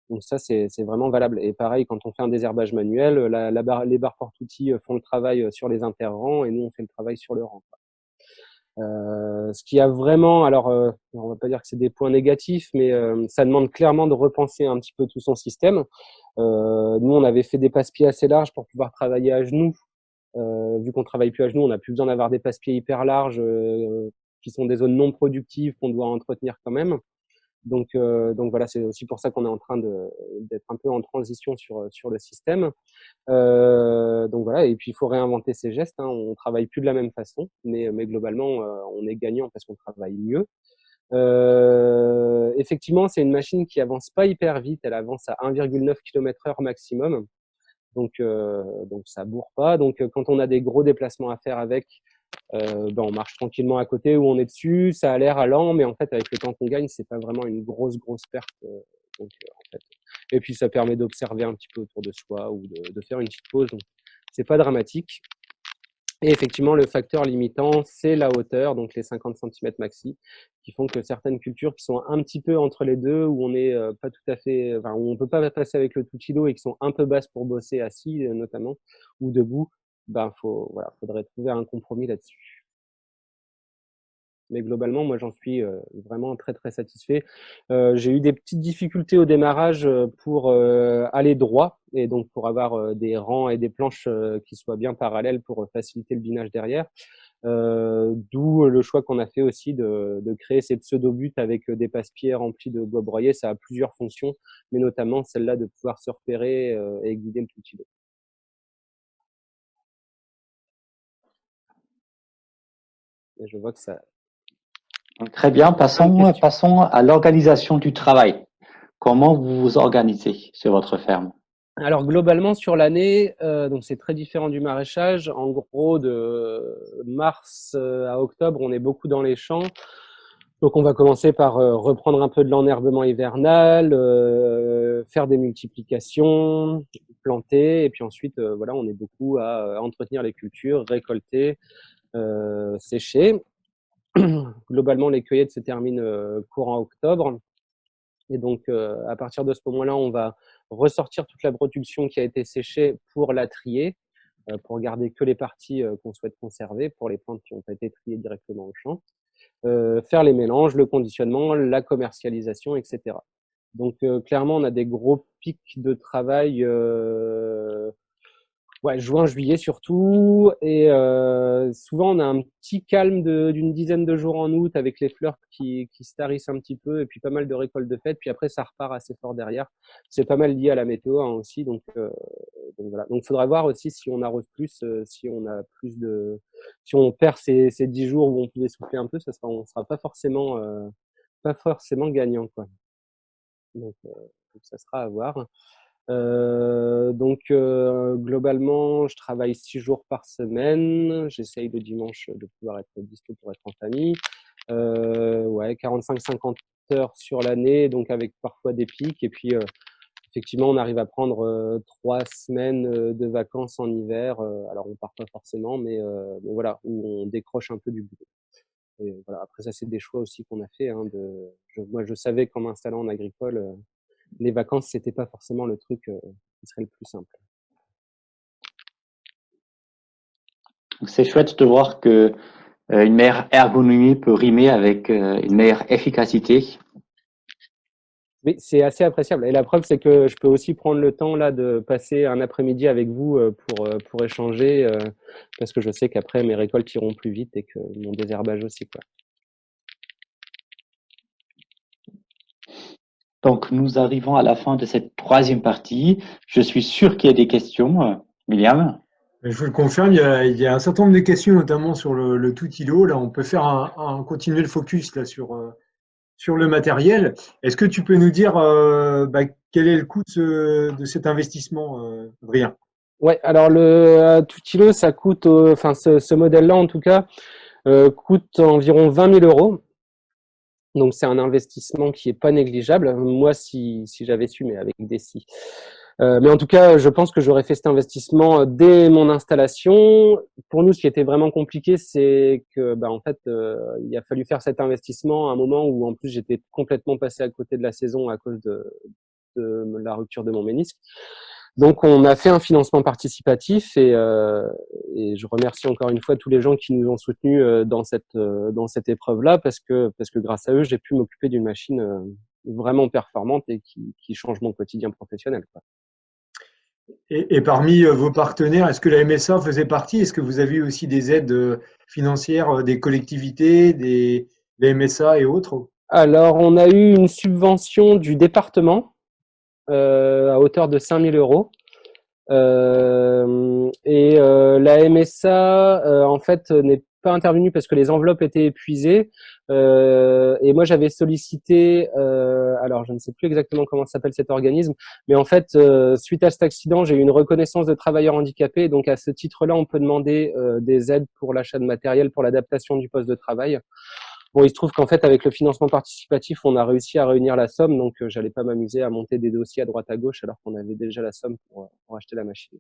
Donc ça, c'est vraiment valable. Et pareil, quand on fait un désherbage manuel, les barres porte-outils font le travail sur les interrangs et nous, on fait le travail sur le rang. Ce qui a vraiment, alors on va pas dire que c'est des points négatifs, mais ça demande clairement de repenser un petit peu tout son système. Nous, on avait fait des passe-pieds assez larges pour pouvoir travailler à genoux. Vu qu'on travaille plus à genoux, on n'a plus besoin d'avoir des passe-pieds hyper larges qui sont des zones non productives qu'on doit entretenir quand même. Donc voilà, c'est aussi pour ça qu'on est en train d'être un peu en transition sur le système. Donc voilà, et puis il faut réinventer ses gestes, hein. On travaille plus de la même façon, mais globalement, on est gagnant parce qu'on travaille mieux. Effectivement, c'est une machine qui avance pas hyper vite, elle avance à 1,9 km/h maximum. Donc ça bourre pas. Donc quand on a des gros déplacements à faire avec, ben on marche tranquillement à côté ou on est dessus. Ça a l'air lent, mais en fait avec le temps qu'on gagne, c'est pas vraiment une grosse perte. En fait. Et puis ça permet d'observer un petit peu autour de soi ou de faire une petite pause. Donc c'est pas dramatique. Et effectivement, le facteur limitant, c'est la hauteur, donc les 50 cm maxi, qui font que certaines cultures qui sont un petit peu entre les deux, où on n'est pas tout à fait, enfin, où on peut pas passer avec le tout îlot et qui sont un peu basses pour bosser assis notamment ou debout, ben faudrait trouver un compromis là-dessus. Mais globalement, moi, j'en suis vraiment très satisfait. J'ai eu des petites difficultés au démarrage pour aller droit et donc pour avoir des rangs et des planches qui soient bien parallèles pour faciliter le binage derrière. D'où le choix qu'on a fait aussi de créer ces pseudo-buts avec des passe-pieds remplis de bois broyé. Ça a plusieurs fonctions, mais notamment celle-là de pouvoir se repérer et guider le tout îlot. Et je vois que ça. Très bien, passons à l'organisation du travail. comment vous vous organisez sur votre ferme? Alors globalement sur l'année, donc c'est très différent du maraîchage. En gros, de mars à octobre, on est beaucoup dans les champs. Donc on va commencer par reprendre un peu de l'enherbement hivernal, faire des multiplications, planter, et puis ensuite voilà, on est beaucoup à entretenir les cultures, récolter, sécher. Globalement, les cueillettes se terminent courant octobre. Et donc, à partir de ce moment-là, on va ressortir toute la production qui a été séchée pour la trier, pour garder que les parties qu'on souhaite conserver, pour les plantes qui ont été triées directement au champ, faire les mélanges, le conditionnement, la commercialisation, etc. Donc, clairement, on a des gros pics de travail ouais, juin, juillet surtout. Et souvent, on a un petit calme d'une dizaine de jours en août avec les fleurs qui se tarissent un petit peu et puis pas mal de récoltes de fête. Puis après, ça repart assez fort derrière. C'est pas mal lié à la météo hein, aussi. Donc voilà. Donc, il faudra voir aussi si on arrose plus, si on a plus de, si on perd ces 10 jours où on pouvait souffler un peu, on sera pas forcément gagnant, quoi. Donc ça sera à voir. Globalement, je travaille 6 jours par semaine. J'essaye le dimanche de pouvoir être dispo pour être en famille. Ouais, 45-50 heures sur l'année, donc avec parfois des pics. Et puis, effectivement, on arrive à prendre 3 semaines de vacances en hiver. Alors, on part pas forcément, mais voilà, où on décroche un peu du boulot. Et voilà. Après, ça, c'est des choix aussi qu'on a fait. Hein, moi, je savais qu'en m'installant en agricole, les vacances, c'était pas forcément le truc qui serait le plus simple. C'est chouette de voir que une meilleure ergonomie peut rimer avec une meilleure efficacité. Oui, c'est assez appréciable. Et la preuve, c'est que je peux aussi prendre le temps là de passer un après-midi avec vous pour échanger, parce que je sais qu'après mes récoltes iront plus vite et que mon désherbage aussi, quoi. Donc, nous arrivons à la fin de cette troisième partie. Je suis sûr qu'il y a des questions, William. Je vous le confirme, il y a un certain nombre de questions, notamment sur le tout îlot. Là, on peut faire continuer le focus là, sur le matériel. Est-ce que tu peux nous dire quel est le coût de cet investissement, Adrien? Ouais, alors le Tutilo, ça coûte, enfin ce modèle-là en tout cas, coûte environ 20 000 euros. Donc c'est un investissement qui est pas négligeable. Moi, si j'avais su, mais avec des si. Mais en tout cas, je pense que j'aurais fait cet investissement dès mon installation. Pour nous, ce qui était vraiment compliqué, c'est que, en fait, il a fallu faire cet investissement à un moment où, en plus, j'étais complètement passé à côté de la saison à cause de la rupture de mon ménisque. Donc, on a fait un financement participatif et je remercie encore une fois tous les gens qui nous ont soutenus dans cette épreuve-là parce que grâce à eux, j'ai pu m'occuper d'une machine vraiment performante et qui change mon quotidien professionnel, quoi. Et parmi vos partenaires, est-ce que la MSA faisait partie? Est-ce que vous avez aussi des aides financières des collectivités, des MSA et autres? Alors, on a eu une subvention du département à hauteur de 5 000 euros. La MSA, en fait, n'est pas intervenue parce que les enveloppes étaient épuisées. Et moi, j'avais sollicité, alors je ne sais plus exactement comment s'appelle cet organisme, mais en fait, suite à cet accident, j'ai eu une reconnaissance de travailleur handicapé. Donc, à ce titre-là, on peut demander des aides pour l'achat de matériel, pour l'adaptation du poste de travail. Bon, il se trouve qu'en fait, avec le financement participatif, on a réussi à réunir la somme, donc j'allais pas m'amuser à monter des dossiers à droite à gauche alors qu'on avait déjà la somme pour acheter la machine.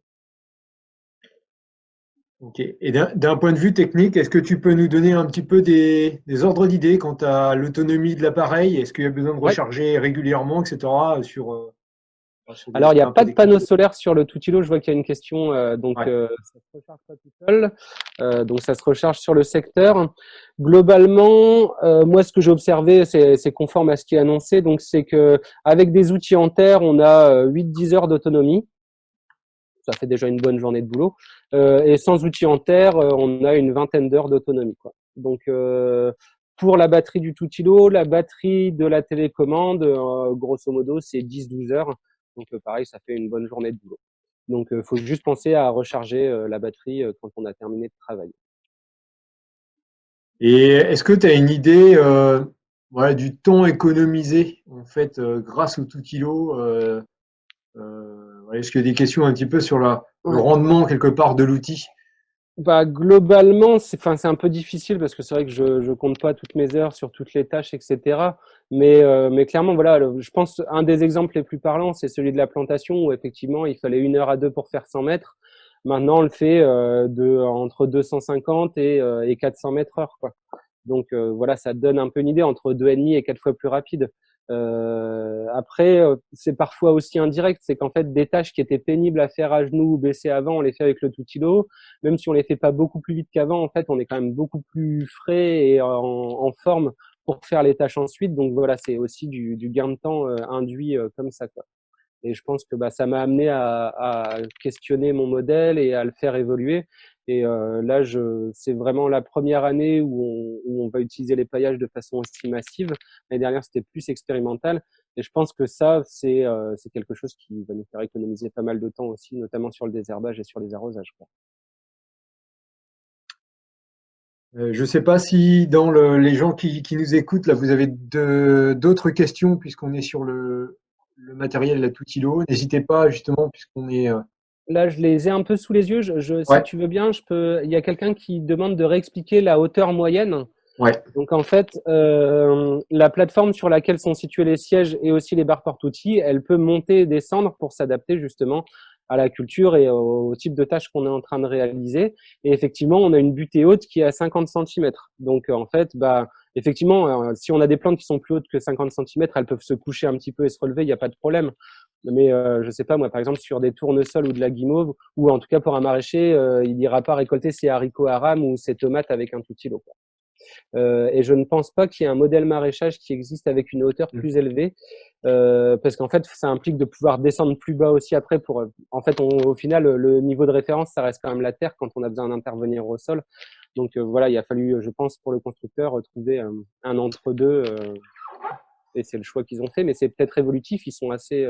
Ok. Et d'un point de vue technique, est-ce que tu peux nous donner un petit peu des ordres d'idées quant à l'autonomie de l'appareil? Est-ce qu'il y a besoin de Ouais. recharger régulièrement, etc. sur Alors, il n'y a pas de panneau d'équipement? solaire sur le Tutilo. Je vois qu'il y a une question. Ouais. Ça se recharge pas tout seul. Donc, ça se recharge sur le secteur. Globalement, moi, ce que j'ai observé, c'est conforme à ce qui est annoncé. Donc, c'est que avec des outils en terre, on a 8-10 heures d'autonomie. Ça fait déjà une bonne journée de boulot. Et sans outils en terre, on a une vingtaine d'heures d'autonomie, quoi. Donc, pour la batterie du Tutilo, la batterie de la télécommande, grosso modo, c'est 10-12 heures. Donc, pareil, ça fait une bonne journée de boulot. Donc, faut juste penser à recharger la batterie quand on a terminé de travailler. Et est-ce que tu as une idée voilà, du temps économisé en fait grâce au tout kilo. Est-ce qu'il y a des questions un petit peu sur le Ouais. rendement quelque part de l'outil? Bah, globalement, enfin, c'est un peu difficile parce que c'est vrai que je compte pas toutes mes heures sur toutes les tâches, etc. Mais clairement, voilà, je pense un des exemples les plus parlants, c'est celui de la plantation où effectivement, il fallait 1 heure à 2 pour faire 100 mètres. Maintenant, on le fait entre 250 et 400 mètres heure, quoi. Donc voilà, ça donne un peu une idée entre 2,5 et 4 fois plus rapide. Après, c'est parfois aussi indirect, c'est qu'en fait, des tâches qui étaient pénibles à faire à genoux ou baissées avant, on les fait avec le Tutilo. Même si on les fait pas beaucoup plus vite qu'avant, en fait, on est quand même beaucoup plus frais et en forme pour faire les tâches ensuite. Donc voilà, c'est aussi du gain de temps induit comme ça, quoi. Et je pense que bah, ça m'a amené à questionner mon modèle et à le faire évoluer. Et là, c'est vraiment la première année où on va utiliser les paillages de façon aussi massive. L'année dernière, c'était plus expérimental. Et je pense que ça, c'est quelque chose qui va nous faire économiser pas mal de temps aussi, notamment sur le désherbage et sur les arrosages, quoi. Je ne sais pas si dans les gens qui nous écoutent, là, vous avez d'autres questions puisqu'on est sur le matériel, la tout kilo. N'hésitez pas, justement, puisqu'on est. Là, je les ai un peu sous les yeux. Si Ouais, tu veux bien, il y a quelqu'un qui demande de réexpliquer la hauteur moyenne. ouais. Donc en fait, la plateforme sur laquelle sont situés les sièges et aussi les barres porte-outils, elle peut monter et descendre pour s'adapter justement à la culture et au type de tâche qu'on est en train de réaliser. Et effectivement, on a une butée haute qui est à 50 centimètres. Donc en fait, bah effectivement, si on a des plantes qui sont plus hautes que 50 centimètres, elles peuvent se coucher un petit peu et se relever, il n'y a pas de problème. Mais je sais pas moi, par exemple sur des tournesols ou de la guimauve, ou en tout cas pour un maraîcher, il n'ira pas récolter ses haricots à rame ou ses tomates avec un tout kilo, quoi. Et je ne pense pas qu'il y ait un modèle maraîchage qui existe avec une hauteur Mm. plus élevée, parce qu'en fait, ça implique de pouvoir descendre plus bas aussi après pour, en fait, au final, le niveau de référence, ça reste quand même la terre quand on a besoin d'intervenir au sol. Donc voilà, il a fallu, je pense, pour le constructeur, trouver un entre-deux, et c'est le choix qu'ils ont fait. Mais c'est peut-être évolutif, ils sont assez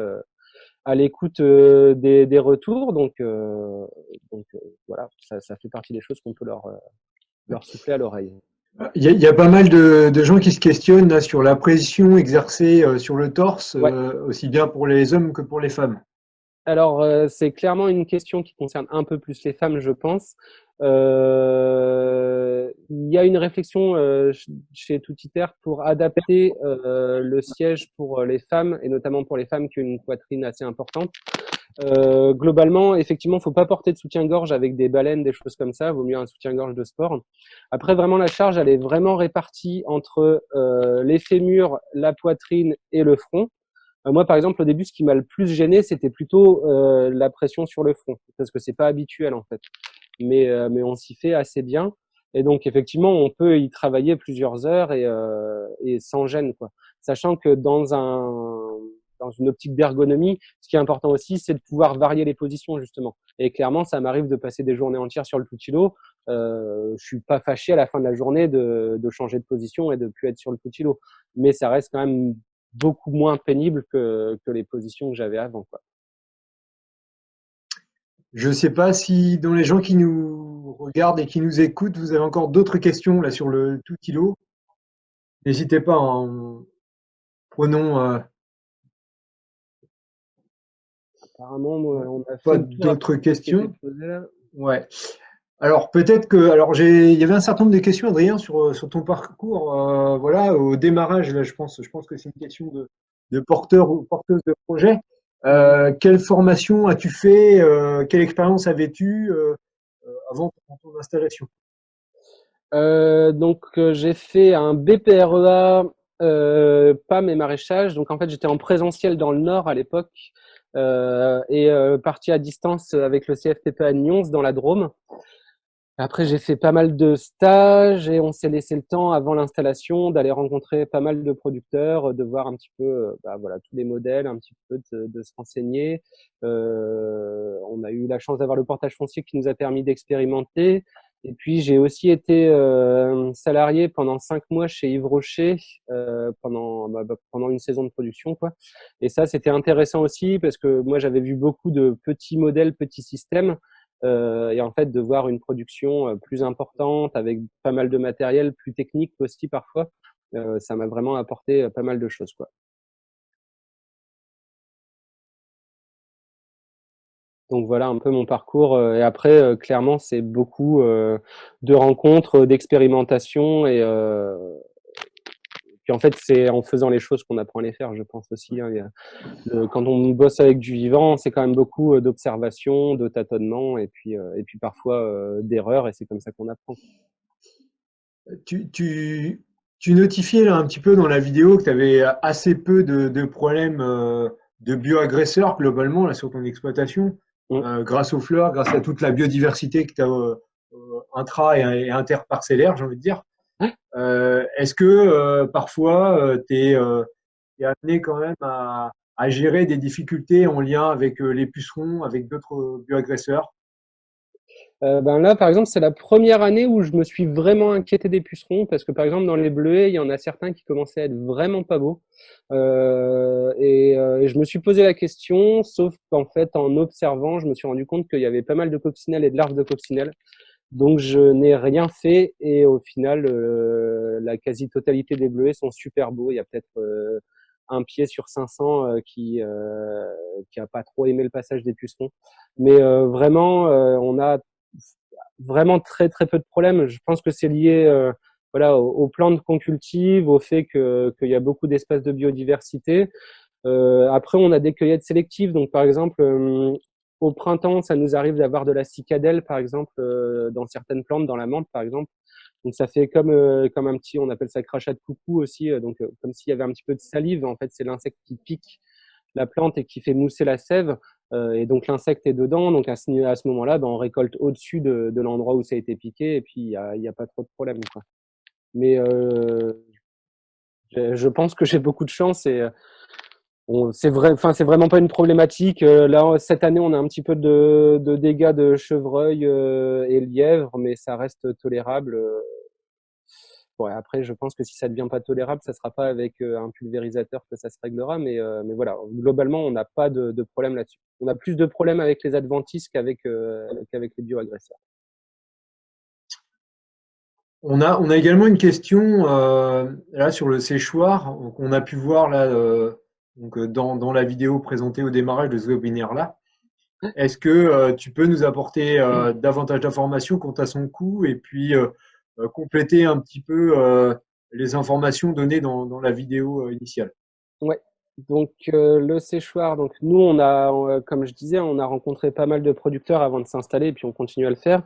à l'écoute des retours, donc voilà, ça fait partie des choses qu'on peut leur souffler à l'oreille. Il y a pas mal de gens qui se questionnent là, sur la pression exercée sur le torse, Ouais. aussi bien pour les hommes que pour les femmes. Alors, c'est clairement une question qui concerne un peu plus les femmes, je pense. Il y a une réflexion chez Toutiter pour adapter le siège pour les femmes, et notamment pour les femmes qui ont une poitrine assez importante. Globalement, effectivement, faut pas porter de soutien-gorge avec des baleines, des choses comme ça. Vaut mieux un soutien-gorge de sport. Après, vraiment, la charge, elle est vraiment répartie entre les fémurs, la poitrine et le front. Moi, par exemple, au début, ce qui m'a le plus gêné, c'était plutôt la pression sur le front, parce que c'est pas habituel en fait. Mais on s'y fait assez bien. Et donc, effectivement, on peut y travailler plusieurs heures et sans gêne, quoi. Sachant que dans une optique d'ergonomie, ce qui est important aussi, c'est de pouvoir varier les positions, justement. Et clairement, ça m'arrive de passer des journées entières sur le Tutilo. Je suis pas fâché à la fin de la journée de changer de position et de plus être sur le Tutilo. Mais ça reste quand même beaucoup moins pénible que les positions que j'avais avant, quoi. Je ne sais pas si dans les gens qui nous regardent et qui nous écoutent, vous avez encore d'autres questions là sur le tout kilo. N'hésitez pas, hein, prenons Apparemment, on a fait pas le tour à peu d'autres près de ce qui était questions. posé là. Ouais. Alors peut-être que, alors il y avait un certain nombre de questions, Adrien, sur ton parcours. Voilà, au démarrage, là, je pense que c'est une question de porteur ou porteuse de projet. Quelle formation as-tu fait? Quelle expérience avais-tu avant ton installation? Donc, j'ai fait un BPREA, PAM et maraîchage. Donc, en fait, j'étais en présentiel dans le Nord à l'époque et parti à distance avec le CFTP à Nyons dans la Drôme. Après, j'ai fait pas mal de stages et on s'est laissé le temps avant l'installation d'aller rencontrer pas mal de producteurs, de voir un petit peu, bah, voilà, tous les modèles, un petit peu de se renseigner. On a eu la chance d'avoir le portage foncier qui nous a permis d'expérimenter. Et puis, j'ai aussi été salarié pendant 5 mois chez Yves Rocher pendant une saison de production, quoi. Et ça, c'était intéressant aussi parce que moi, j'avais vu beaucoup de petits modèles, petits systèmes et en fait de voir une production plus importante avec pas mal de matériel, plus technique aussi parfois. Ça m'a vraiment apporté pas mal de choses, quoi. Donc voilà un peu mon parcours. Et après, clairement, c'est beaucoup de rencontres, d'expérimentations puis en fait, c'est en faisant les choses qu'on apprend à les faire, je pense aussi. Hein. Quand on bosse avec du vivant, c'est quand même beaucoup d'observation, de tâtonnement et puis parfois d'erreurs, et c'est comme ça qu'on apprend. Tu, tu, tu notifiais là, un petit peu dans la vidéo que tu avais assez peu de problèmes de bioagresseurs globalement là, sur ton exploitation, Mm. grâce aux fleurs, grâce à toute la biodiversité que tu as intra et interparcellaire, j'ai envie de dire. Est-ce que parfois tu es, amené quand même à gérer des difficultés en lien avec les pucerons, avec d'autres bioagresseurs? Ben là, par exemple, c'est la première année où je me suis vraiment inquiété des pucerons parce que, par exemple, dans les bleuets, il y en a certains qui commençaient à être vraiment pas beaux. Et je me suis posé la question, sauf qu'en fait, en observant, je me suis rendu compte qu'il y avait pas mal de coccinelles et de larves de coccinelles. Donc, je n'ai rien fait et au final, la quasi-totalité des bleuets sont super beaux. Il y a peut-être un pied sur 500 qui a pas trop aimé le passage des pucerons. Mais vraiment, on a vraiment très très peu de problèmes. Je pense que c'est lié voilà, aux plantes qu'on cultive, au fait qu'il y a beaucoup d'espaces de biodiversité. Après, on a des cueillettes sélectives. Donc, par exemple, au printemps, ça nous arrive d'avoir de la cicadelle, par exemple, dans certaines plantes, dans la menthe, par exemple. Donc, ça fait comme un petit, on appelle ça crachat de coucou aussi. Donc, comme s'il y avait un petit peu de salive. En fait, c'est l'insecte qui pique la plante et qui fait mousser la sève. Et donc, l'insecte est dedans. Donc, à ce moment-là, ben, on récolte au-dessus de l'endroit où ça a été piqué. Et puis, il y a pas trop de problème, quoi. Mais je pense que j'ai beaucoup de chance et c'est vrai, enfin c'est vraiment pas une problématique. Là cette année, on a un petit peu de dégâts de chevreuil et lièvre, mais ça reste tolérable. Ouais, après, je pense que si ça devient pas tolérable, ça sera pas avec un pulvérisateur que ça se réglera, mais voilà, globalement, on n'a pas de problème là-dessus. On a plus de problèmes avec les adventices qu'avec les bioagresseurs. On a également une question là sur le séchoir qu'on a pu voir là donc, dans la vidéo présentée au démarrage de ce webinaire-là. Est-ce que tu peux nous apporter davantage d'informations quant à son coût et puis compléter un petit peu les informations données dans la vidéo initiale? Ouais. Donc le séchoir, donc nous comme je disais, on a rencontré pas mal de producteurs avant de s'installer, et puis on continue à le faire.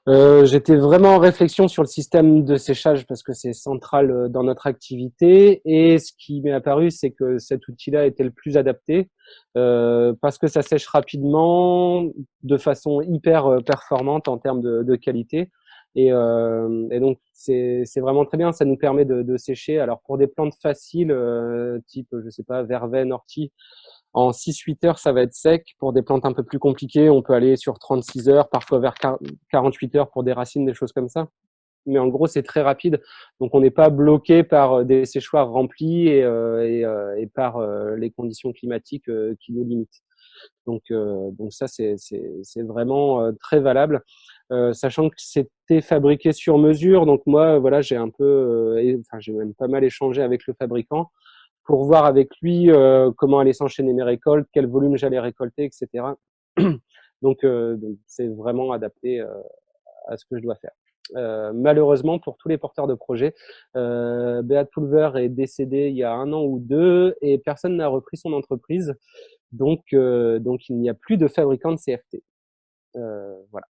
J'étais vraiment en réflexion sur le système de séchage parce que c'est central dans notre activité, et ce qui m'est apparu, c'est que cet outil-là était le plus adapté parce que ça sèche rapidement, de façon hyper performante en termes de qualité. Et donc c'est vraiment très bien. Ça nous permet de sécher. Alors pour des plantes faciles, type je sais pas verveine, ortie, en 6-8 heures, ça va être sec. Pour des plantes un peu plus compliquées, on peut aller sur 36 heures, parfois vers 48 heures pour des racines, des choses comme ça. Mais en gros, c'est très rapide. Donc, on n'est pas bloqué par des séchoirs remplis et par les conditions climatiques qui nous limitent. Donc ça, c'est vraiment très valable. Sachant que c'était fabriqué sur mesure. Donc moi, voilà, j'ai un peu, enfin, j'ai même pas mal échangé avec le fabricant pour voir avec lui comment allaient s'enchaîner mes récoltes, quel volume j'allais récolter, etc. Donc c'est vraiment adapté à ce que je dois faire. Malheureusement, pour tous les porteurs de projets, Beat Pulver est décédé il y a 1 an ou 2 et personne n'a repris son entreprise. Donc il n'y a plus de fabricant de CFT. Voilà.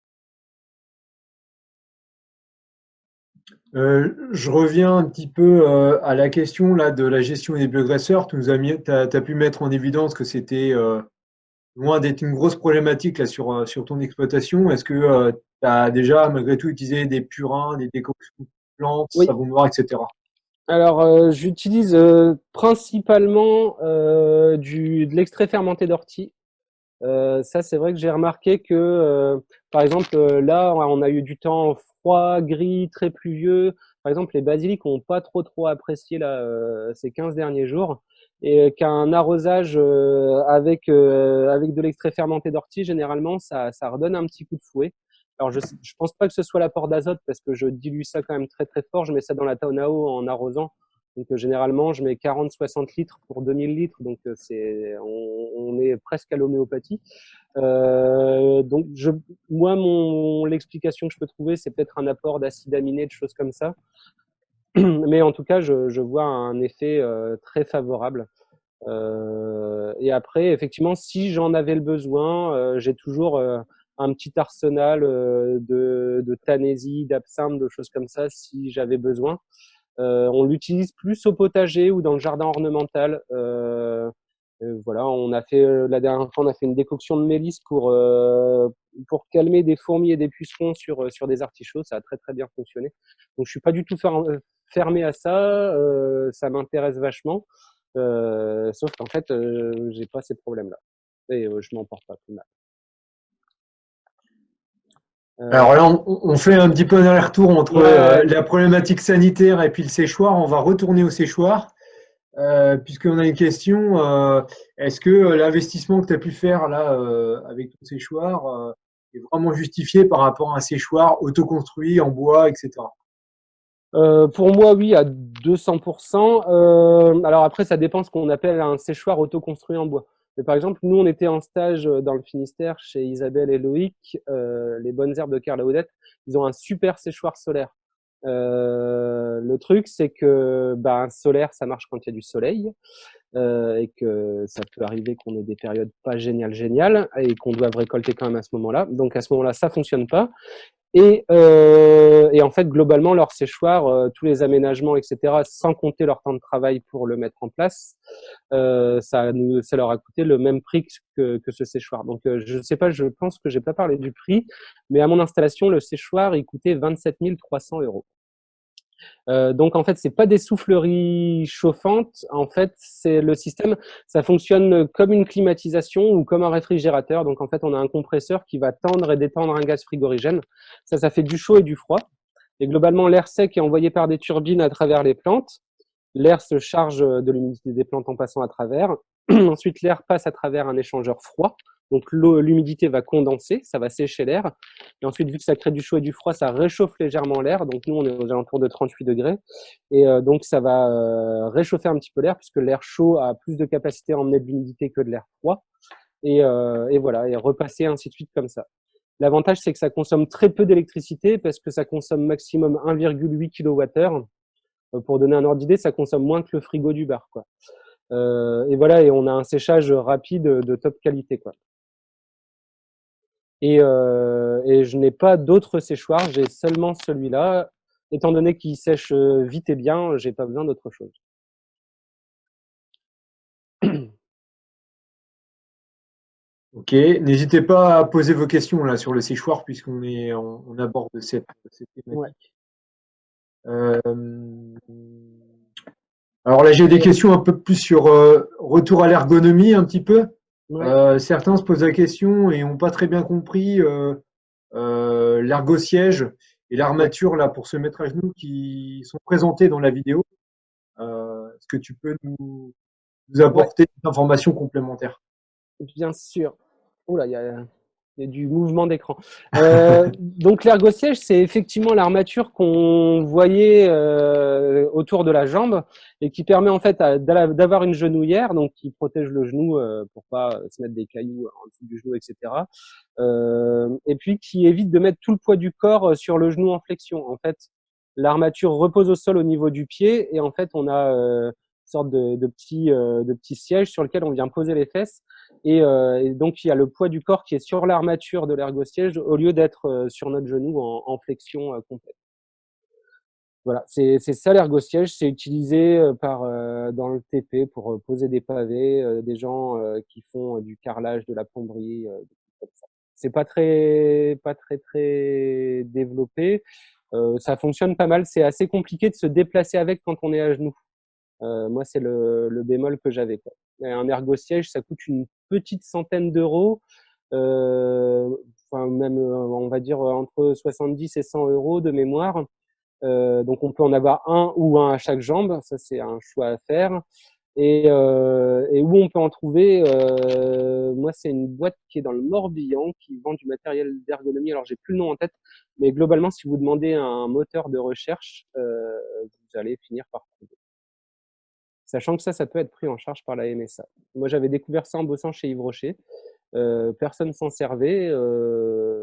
Je reviens un petit peu à la question là, de la gestion des bioagresseurs. Tu as pu mettre en évidence que c'était loin d'être une grosse problématique là, sur ton exploitation. Est-ce que tu as déjà, malgré tout, utilisé des purins, des décoctions de plantes, Oui. savon noir, etc.? Alors, j'utilise principalement de l'extrait fermenté d'ortie. Ça, c'est vrai que j'ai remarqué que, par exemple, là, on a eu du temps froid, gris, très pluvieux. Par exemple, les basiliques n'ont pas trop apprécié là, ces 15 derniers jours. Et qu'un arrosage avec de l'extrait fermenté d'ortie, généralement, ça redonne un petit coup de fouet. Alors, je pense pas que ce soit l'apport d'azote parce que je dilue ça quand même très fort. Je mets ça dans la tonneau en arrosant. Donc généralement, je mets 40-60 litres pour 2000 litres, donc on est presque à l'homéopathie. Donc moi, l'explication que je peux trouver, c'est peut-être un apport d'acides aminés, de choses comme ça. Mais en tout cas, je vois un effet très favorable. Et après, effectivement, si j'en avais le besoin, j'ai toujours un petit arsenal de Tanésie, d'absinthe, de choses comme ça, si j'avais besoin. On l'utilise plus au potager ou dans le jardin ornemental. Voilà, on a fait la dernière fois, on a fait une décoction de mélisse pour calmer des fourmis et des pucerons sur des artichauts. Ça a très très bien fonctionné. Donc je suis pas du tout fermé à ça. Ça m'intéresse vachement. Sauf qu'en fait, j'ai pas ces problèmes-là et je m'en porte pas plus mal. Alors là, on fait un petit peu un aller-retour entre la problématique sanitaire et puis le séchoir. On va retourner au séchoir, puisqu'on a une question. Est-ce que l'investissement que tu as pu faire là avec ton séchoir est vraiment justifié par rapport à un séchoir autoconstruit en bois, etc. Pour moi, oui, à 200%. Alors après, ça dépend ce qu'on appelle un séchoir autoconstruit en bois. Mais par exemple, nous, on était en stage dans le Finistère chez Isabelle et Loïc, les bonnes herbes de Karl Laudette. Ils ont un super séchoir solaire. Le truc, c'est que un solaire, ça marche quand il y a du soleil. Et que ça peut arriver qu'on ait des périodes pas géniales et qu'on doive récolter quand même à ce moment-là. Donc à ce moment-là, ça fonctionne pas. Et en fait, globalement, leur séchoir, tous les aménagements, etc., sans compter leur temps de travail pour le mettre en place, ça leur a coûté le même prix que ce séchoir. Donc, je sais pas, je pense que j'ai pas parlé du prix, mais à mon installation, le séchoir, il coûtait 27 300 €. Donc en fait, c'est pas des souffleries chauffantes. En fait, c'est le système. Ça fonctionne comme une climatisation ou comme un réfrigérateur. Donc en fait, on a un compresseur qui va tendre et détendre un gaz frigorigène. Ça fait du chaud et du froid. Et globalement, l'air sec est envoyé par des turbines à travers les plantes. L'air se charge de l'humidité des plantes en passant à travers. Ensuite, l'air passe à travers un échangeur froid. Donc l'humidité va condenser, ça va sécher l'air. Et ensuite, vu que ça crée du chaud et du froid, ça réchauffe légèrement l'air. Donc nous, on est aux alentours de 38 degrés. Et donc ça va réchauffer un petit peu l'air, puisque l'air chaud a plus de capacité à emmener de l'humidité que de l'air froid. Et voilà, et repasser ainsi de suite comme ça. L'avantage, c'est que ça consomme très peu d'électricité, parce que ça consomme maximum 1,8 kWh. Pour donner un ordre d'idée, ça consomme moins que le frigo du bar, quoi. Et voilà, et on a un séchage rapide de top qualité, quoi. Et je n'ai pas d'autres séchoirs, j'ai seulement celui-là. Étant donné qu'il sèche vite et bien, j'ai pas besoin d'autre chose. Ok, n'hésitez pas à poser vos questions là sur le séchoir on aborde cette thématique. Ouais. Alors là, j'ai des questions un peu plus sur retour à l'ergonomie un petit peu. Ouais. Certains se posent la question et n'ont pas très bien compris l'ergo-siège et l'armature là pour se mettre à genoux qui sont présentés dans la vidéo. Est-ce que tu peux nous apporter des informations complémentaires? Bien sûr. Oh là, il y a du mouvement d'écran. Donc l'ergo-siège, c'est effectivement l'armature qu'on voyait autour de la jambe et qui permet en fait d'avoir une genouillère, donc qui protège le genou pour pas se mettre des cailloux en dessous du genou, etc. Et puis qui évite de mettre tout le poids du corps sur le genou en flexion. En fait, l'armature repose au sol au niveau du pied et en fait on a une sorte de petit siège sur lequel on vient poser les fesses. Et donc, il y a le poids du corps qui est sur l'armature de l'ergo-siège au lieu d'être sur notre genou en flexion complète. Voilà, c'est ça l'ergo-siège. C'est utilisé dans le TP pour poser des pavés, des gens qui font du carrelage, de la plomberie. C'est pas très développé. Ça fonctionne pas mal. C'est assez compliqué de se déplacer avec quand on est à genoux. Moi, c'est le bémol que j'avais, quoi. Un ergo-siège, ça coûte une petite centaine d'euros, enfin même, on va dire entre 70 et 100 € de mémoire. Donc, on peut en avoir un ou un à chaque jambe. Ça, c'est un choix à faire. Et où on peut en trouver, moi, c'est une boîte qui est dans le Morbihan qui vend du matériel d'ergonomie. Alors, j'ai plus le nom en tête, mais globalement, si vous demandez un moteur de recherche, vous allez finir par trouver. sachant que ça peut être pris en charge par la MSA. Moi, j'avais découvert ça en bossant chez Yves Rocher. Personne s'en servait,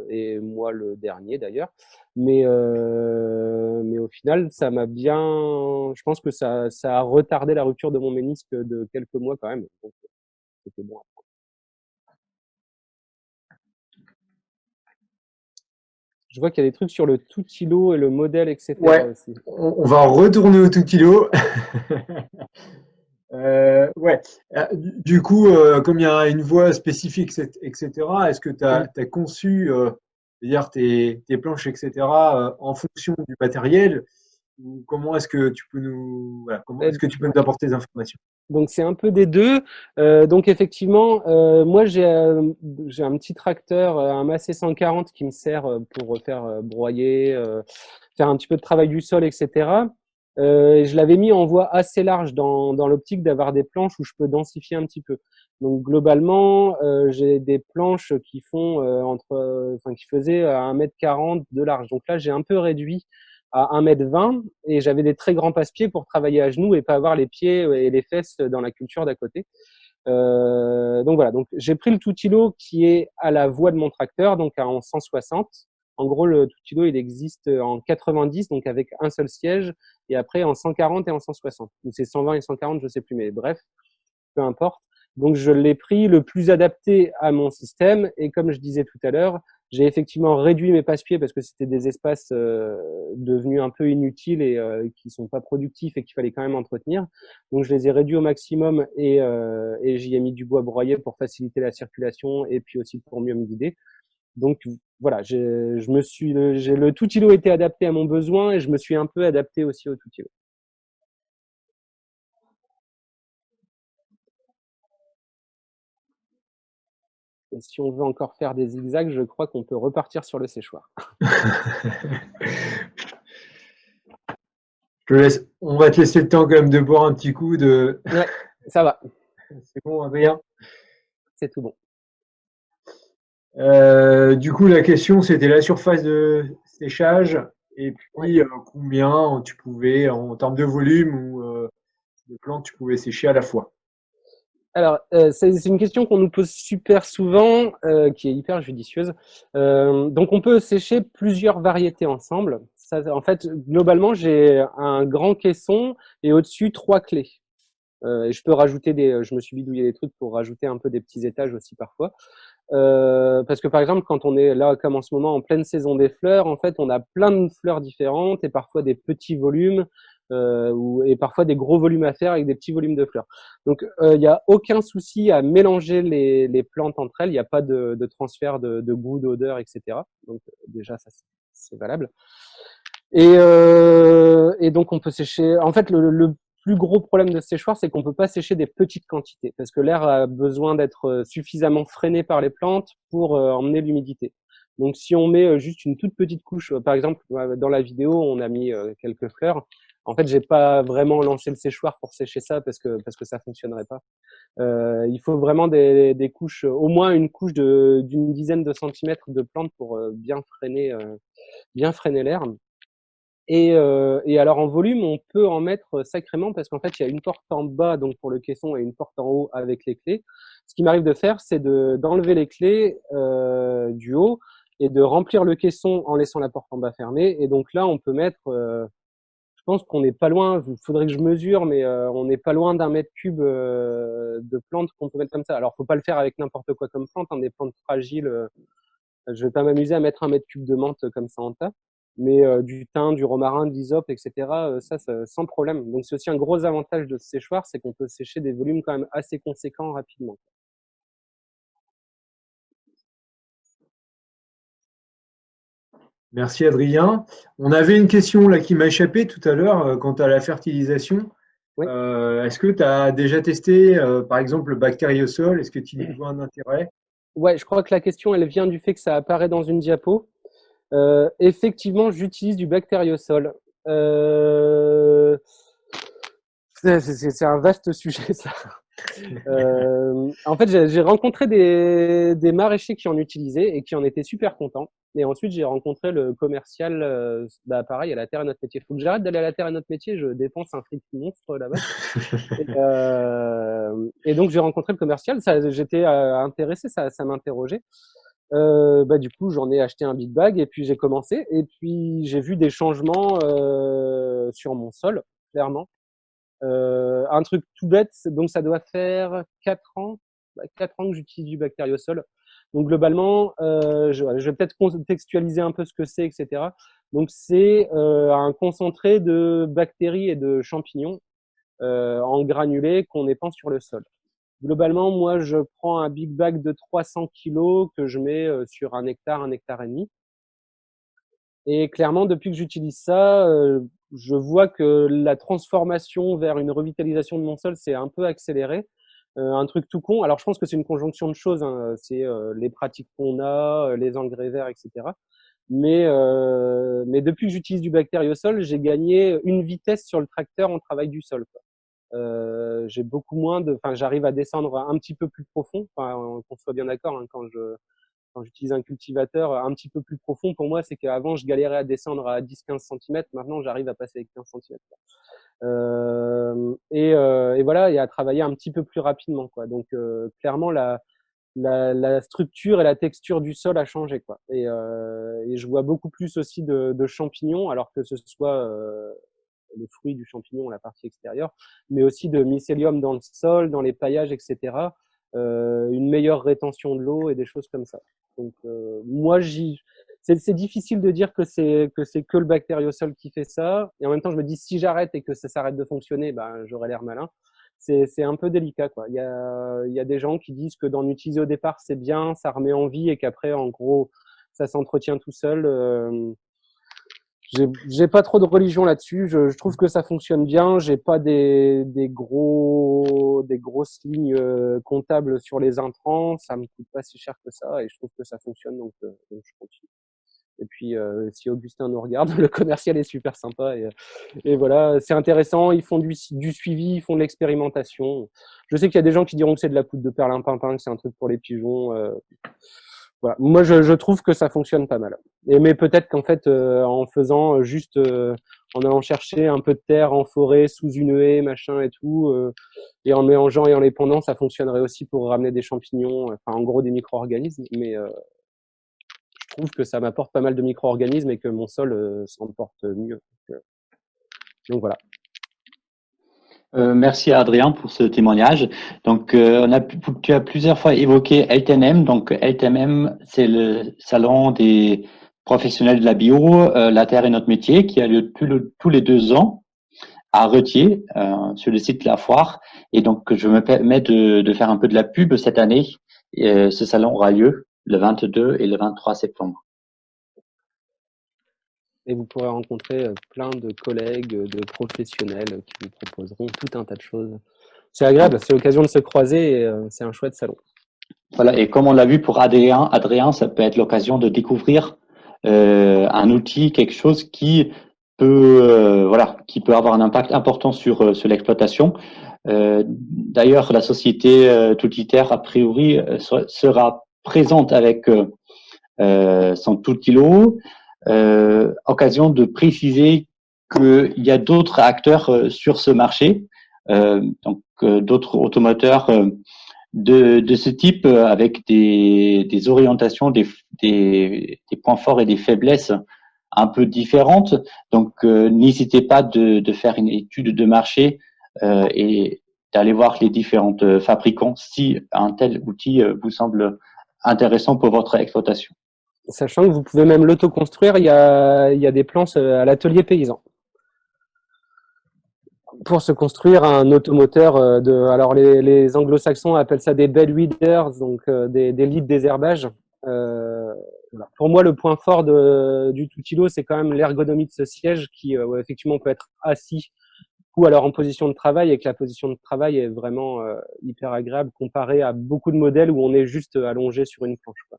et moi le dernier d'ailleurs. Mais au final, ça m'a bien. Je pense que ça a retardé la rupture de mon ménisque de quelques mois quand même. Donc, c'était bon. Je vois qu'il y a des trucs sur le tout-îlot et le modèle, etc. Ouais, aussi. on va retourner au tout kilo. Ouais. Du coup, comme il y a une voie spécifique, etc., est-ce que tu as conçu c'est-à-dire tes planches, etc., en fonction du matériel ou comment est-ce que tu peux comment est-ce que tu peux nous apporter des informations? Donc c'est un peu des deux. Donc effectivement, moi j'ai un petit tracteur, un Massey 140 qui me sert pour faire broyer, faire un petit peu de travail du sol, etc. Je l'avais mis en voie assez large dans l'optique d'avoir des planches où je peux densifier un petit peu. Donc globalement, j'ai des planches qui font qui faisaient 1,40 m de large. Donc là j'ai un peu réduit à 1,20 m et j'avais des très grands passe-pieds pour travailler à genoux et pas avoir les pieds et les fesses dans la culture d'à côté. Donc voilà, donc j'ai pris le tout-îlot qui est à la voie de mon tracteur, donc en 160. En gros, le tout-îlot, il existe en 90, donc avec un seul siège, et après en 140 et en 160. Ou c'est 120 et 140, je sais plus, mais bref, peu importe. Donc je l'ai pris le plus adapté à mon système, et comme je disais tout à l'heure, j'ai effectivement réduit mes passe-pieds parce que c'était des espaces devenus un peu inutiles et qui sont pas productifs et qu'il fallait quand même entretenir. Donc je les ai réduits au maximum et j'y ai mis du bois broyé pour faciliter la circulation et puis aussi pour mieux me guider. Donc voilà, le tout-îlot était adapté à mon besoin et je me suis un peu adapté aussi au tout-îlot. Et si on veut encore faire des zigzags, je crois qu'on peut repartir sur le séchoir. On va te laisser le temps quand même de boire un petit coup de. Ouais, ça va. C'est bon, Adrien? C'est tout bon. Du coup, la question, c'était la surface de séchage et puis combien tu pouvais, en termes de volume ou de plantes, tu pouvais sécher à la fois. Alors, c'est une question qu'on nous pose super souvent, qui est hyper judicieuse. Donc, on peut sécher plusieurs variétés ensemble. Ça, en fait, globalement, j'ai un grand caisson et au-dessus, 3 clés. Et je peux rajouter je me suis bidouillé des trucs pour rajouter un peu des petits étages aussi parfois. Parce que par exemple, quand on est là, comme en ce moment, en pleine saison des fleurs, en fait, on a plein de fleurs différentes et parfois des petits volumes et parfois des gros volumes à faire avec des petits volumes de fleurs. Donc, il n'y a aucun souci à mélanger les plantes entre elles. Il n'y a pas de transfert de goût, d'odeur, etc. Donc, déjà, ça, c'est valable. Et donc, on peut sécher. En fait, le plus gros problème de ce séchoir, c'est qu'on peut pas sécher des petites quantités parce que l'air a besoin d'être suffisamment freiné par les plantes pour emmener l'humidité. Donc, si on met juste une toute petite couche, par exemple, dans la vidéo, on a mis quelques fleurs. En fait, j'ai pas vraiment lancé le séchoir pour sécher ça parce que ça fonctionnerait pas. Il faut vraiment des couches, au moins une couche d'une dizaine de centimètres de plantes pour bien freiner l'air. Et alors en volume, on peut en mettre sacrément parce qu'en fait, il y a une porte en bas donc pour le caisson et une porte en haut avec les clés. Ce qui m'arrive de faire, c'est d'enlever les clés du haut et de remplir le caisson en laissant la porte en bas fermée. Et donc là, on peut mettre, je pense qu'on n'est pas loin, il faudrait que je mesure, mais on n'est pas loin d'un mètre cube de plantes qu'on peut mettre comme ça. Alors, faut pas le faire avec n'importe quoi comme plante, des plantes fragiles. Je vais pas m'amuser à mettre un mètre cube de menthe comme ça en tas. Mais du thym, du romarin, de l'hysope, etc., ça, sans problème. Donc, c'est aussi un gros avantage de ce séchoir, c'est qu'on peut sécher des volumes quand même assez conséquents rapidement. Merci Adrien. On avait une question là qui m'a échappé tout à l'heure quant à la fertilisation. Oui. Est-ce que tu as déjà testé, par exemple, le bactériosol? Est-ce que tu y vois un intérêt? Ouais, je crois que la question, elle vient du fait que ça apparaît dans une diapo. Effectivement, j'utilise du bactériosol. C'est un vaste sujet, ça. En fait, j'ai rencontré des maraîchers qui en utilisaient et qui en étaient super contents. Et ensuite, j'ai rencontré le commercial, pareil, à la Terre et notre métier. Il faut que j'arrête d'aller à la Terre et notre métier, je dépense un fric monstre là-bas. Et donc, j'ai rencontré le commercial, j'étais intéressé, ça m'interrogeait. Du coup, j'en ai acheté un big bag et puis j'ai commencé. Et puis, j'ai vu des changements sur mon sol, clairement. Un truc tout bête, donc ça doit faire 4 ans, 4 ans que j'utilise du bactériosol. Donc globalement, je vais peut-être contextualiser un peu ce que c'est, etc. Donc c'est un concentré de bactéries et de champignons en granulés qu'on épand sur le sol. Globalement, moi, je prends un big bag de 300 kilos que je mets sur un hectare et demi. Et clairement, depuis que j'utilise ça, je vois que la transformation vers une revitalisation de mon sol s'est un peu accélérée. Un truc tout con. Alors, je pense que c'est une conjonction de choses. Hein. C'est les pratiques qu'on a, les engrais verts, etc. Mais depuis que j'utilise du bactériosol, j'ai gagné une vitesse sur le tracteur en travail du sol, quoi. J'ai beaucoup moins enfin, j'arrive à descendre un petit peu plus profond. Enfin, qu'on soit bien d'accord, hein, quand j'utilise un cultivateur un petit peu plus profond, pour moi, c'est qu'avant, je galérais à descendre à 10-15 cm. Maintenant, j'arrive à passer avec 15 cm. Et voilà, et à travailler un petit peu plus rapidement, quoi. Donc, clairement, la structure et la texture du sol a changé, quoi. Et je vois beaucoup plus aussi de champignons, alors que ce soit le fruit du champignon, la partie extérieure, mais aussi de mycélium dans le sol, dans les paillages, etc. Une meilleure rétention de l'eau et des choses comme ça. Donc moi, c'est difficile de dire que c'est que le bactériosol qui fait ça. Et en même temps, je me dis si j'arrête et que ça s'arrête de fonctionner, j'aurai l'air malin. C'est un peu délicat, quoi. Il y a des gens qui disent que d'en utiliser au départ c'est bien, ça remet en vie et qu'après en gros ça s'entretient tout seul. J'ai pas trop de religion là-dessus. Je trouve que ça fonctionne bien. J'ai pas des grosses lignes comptables sur les intrants. Ça me coûte pas si cher que ça et je trouve que ça fonctionne donc je continue. Et puis si Augustin nous regarde, le commercial est super sympa et voilà, c'est intéressant. Ils font du suivi, ils font de l'expérimentation. Je sais qu'il y a des gens qui diront que c'est de la poudre de perlimpinpin, que c'est un truc pour les pigeons. Voilà. Moi, je trouve que ça fonctionne pas mal. Mais peut-être qu'en fait, en faisant juste, en allant chercher un peu de terre en forêt, sous une haie, machin et tout, et en mélangeant et en les pendant, ça fonctionnerait aussi pour ramener des champignons, enfin en gros des micro-organismes. Mais je trouve que ça m'apporte pas mal de micro-organismes et que mon sol s'en porte mieux. Donc voilà. Merci à Adrien pour ce témoignage. Donc, tu as plusieurs fois évoqué LTNM. Donc, LTNM, c'est le salon des professionnels de la bio, la terre est notre métier, qui a lieu tous les 2 ans à Retier, sur le site La Foire. Et donc, je me permets de faire un peu de la pub cette année. Ce salon aura lieu le 22 et le 23 septembre. Et vous pourrez rencontrer plein de collègues, de professionnels qui vous proposeront tout un tas de choses. C'est agréable, c'est l'occasion de se croiser et c'est un chouette salon. Voilà, et comme on l'a vu pour Adrien, ça peut être l'occasion de découvrir un outil, quelque chose qui peut avoir un impact important sur l'exploitation. D'ailleurs, la société Toutiter, a priori, sera présente avec son Toutilo. Occasion de préciser qu'il y a d'autres acteurs sur ce marché, donc d'autres automoteurs de ce type avec des orientations, des points forts et des faiblesses un peu différentes. Donc, n'hésitez pas de faire une étude de marché et d'aller voir les différents fabricants si un tel outil vous semble intéressant pour votre exploitation. Sachant que vous pouvez même l'autoconstruire, il y a des plans à l'atelier paysan pour se construire un automoteur alors les anglo-saxons appellent ça des bed weeders, donc des lits de désherbage. Voilà. Pour moi, le point fort du Toutilo, c'est quand même l'ergonomie de ce siège qui effectivement peut être assis ou alors en position de travail, et que la position de travail est vraiment hyper agréable comparé à beaucoup de modèles où on est juste allongé sur une planche, quoi.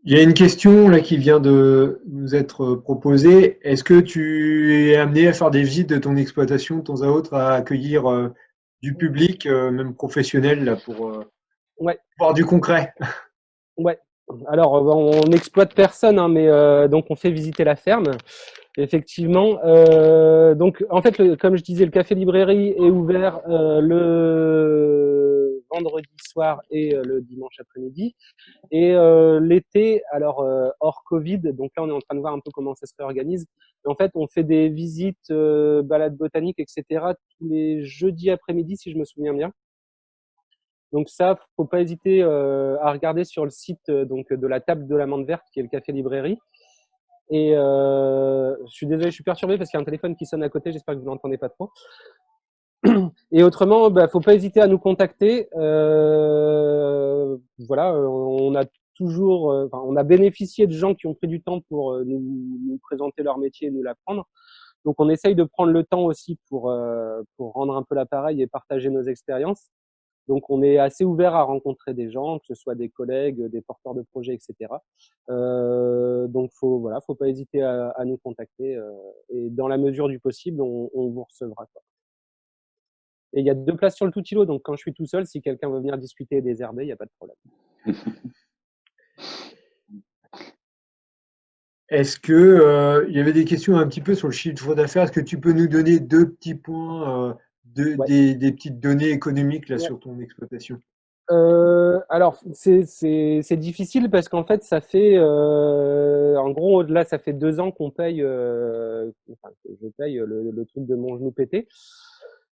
Il y a une question là qui vient de nous être proposée. Est-ce que tu es amené à faire des visites de ton exploitation de temps à autre, à accueillir du public, même professionnel, là, pour Ouais, voir du concret. ouais. Alors, on n'exploite personne, hein, mais donc on fait visiter la ferme. Effectivement. Donc, en fait, comme je disais, le café librairie est ouvert le vendredi soir et le dimanche après-midi. Et l'été, alors hors Covid, donc là on est en train de voir un peu comment ça se réorganise. Et en fait, on fait des visites, balades botaniques, etc. tous les jeudis après-midi, si je me souviens bien. Donc ça, faut pas hésiter à regarder sur le site donc de la table de l'amande verte, qui est le café librairie. Et je suis désolé, je suis perturbé parce qu'il y a un téléphone qui sonne à côté. J'espère que vous n'entendez pas trop. Et autrement, faut pas hésiter à nous contacter. Voilà, on a toujours, on a bénéficié de gens qui ont pris du temps pour nous présenter leur métier et nous l'apprendre. Donc, on essaye de prendre le temps aussi pour rendre un peu l'appareil et partager nos expériences. Donc, on est assez ouvert à rencontrer des gens, que ce soit des collègues, des porteurs de projets, etc. Donc, faut pas hésiter à nous contacter. Et dans la mesure du possible, on vous recevra, quoi. Et il y a 2 places sur le tout îlot, donc quand je suis tout seul, si quelqu'un veut venir discuter et désherber, il n'y a pas de problème. Est-ce que il y avait des questions un petit peu sur le chiffre d'affaires? Est-ce que tu peux nous donner deux petits points, Ouais. des petites données économiques là Ouais. sur ton exploitation? Alors, c'est difficile parce qu'en fait, ça fait, en gros, là, ça fait 2 ans qu'on paye, enfin, que je paye le truc de mon genou pété.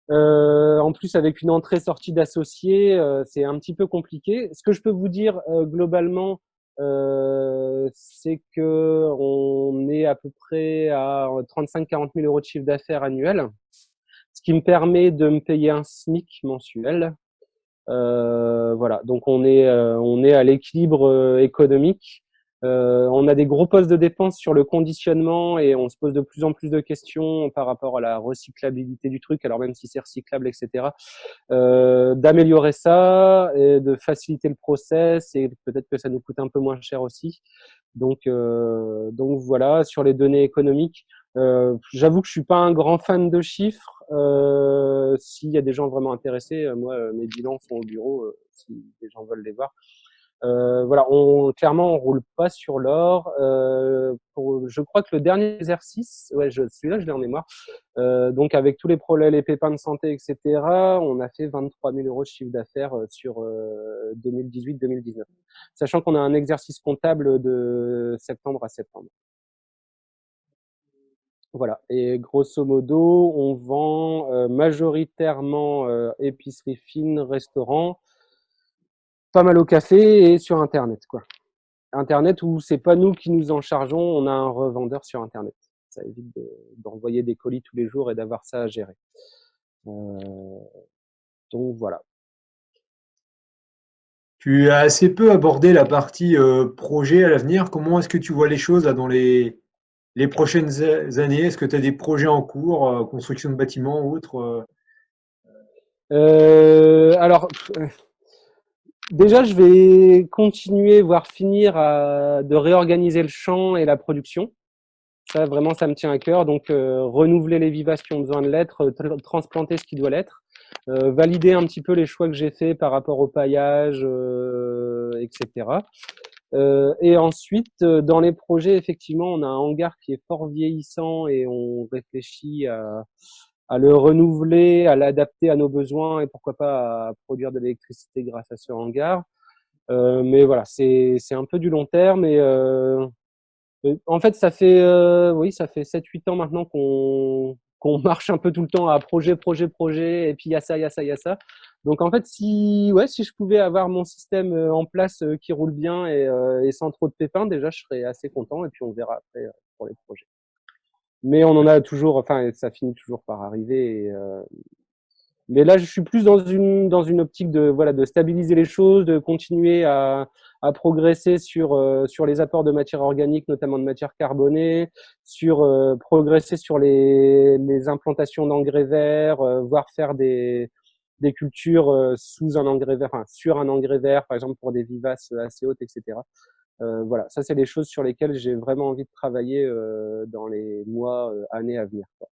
En plus, avec une entrée-sortie d'associés, c'est un petit peu compliqué. Ce que je peux vous dire globalement, c'est que on est à peu près à 35-40 000 euros de chiffre d'affaires annuel, ce qui me permet de me payer un SMIC mensuel. Voilà, donc on est à l'équilibre économique. On a des gros postes de dépenses sur le conditionnement et on se pose de plus en plus de questions par rapport à la recyclabilité du truc, alors même si c'est recyclable, etc. D'améliorer ça, et de faciliter le process et peut-être que ça nous coûte un peu moins cher aussi. Donc voilà, sur les données économiques, j'avoue que je suis pas un grand fan de chiffres. S'il y a des gens vraiment intéressés, moi, mes bilans sont au bureau, si les gens veulent les voir. Voilà, clairement, on roule pas sur l'or. Je crois que le dernier exercice, ouais, celui-là, je l'ai en mémoire. Donc, avec tous les problèmes, les pépins de santé, etc., on a fait 23 000 euros de chiffre d'affaires sur 2018-2019. Sachant qu'on a un exercice comptable de septembre à septembre. Voilà. Et grosso modo, on vend majoritairement épicerie fine, restaurant, pas mal au café et sur Internet, quoi. Internet où c'est pas nous qui nous en chargeons, on a un revendeur sur Internet. Ça évite d'envoyer des colis tous les jours et d'avoir ça à gérer. Donc voilà. Tu as assez peu abordé la partie projet à l'avenir. Comment est-ce que tu vois les choses là, dans les prochaines années? Est-ce que tu as des projets en cours, construction de bâtiments ou autre? Alors, déjà, je vais continuer, voire finir de réorganiser le champ et la production. Ça, vraiment, ça me tient à cœur. Donc, renouveler les vivaces qui ont besoin de l'être, transplanter ce qui doit l'être, valider un petit peu les choix que j'ai faits par rapport au paillage, etc. Et ensuite, dans les projets, effectivement, on a un hangar qui est fort vieillissant et on réfléchit à le renouveler, à l'adapter à nos besoins et pourquoi pas à produire de l'électricité grâce à ce hangar. Mais voilà, c'est un peu du long terme et en fait, ça fait 7-8 ans maintenant qu'on marche un peu tout le temps à projet, et puis il y a ça, il y a ça, il y a ça. Donc en fait, si je pouvais avoir mon système en place qui roule bien et sans trop de pépins, déjà, je serais assez content. Et puis on verra après pour les projets. Mais on en a toujours, enfin, ça finit toujours par arriver. Mais là, je suis plus dans une optique de stabiliser les choses, de continuer à progresser sur les apports de matières organiques, notamment de matières carbonées, progresser sur les implantations d'engrais verts, voire faire des cultures sous un engrais vert, enfin sur un engrais vert, par exemple pour des vivaces assez hautes, etc. Voilà, ça c'est des choses sur lesquelles j'ai vraiment envie de travailler dans les mois, années à venir, quoi.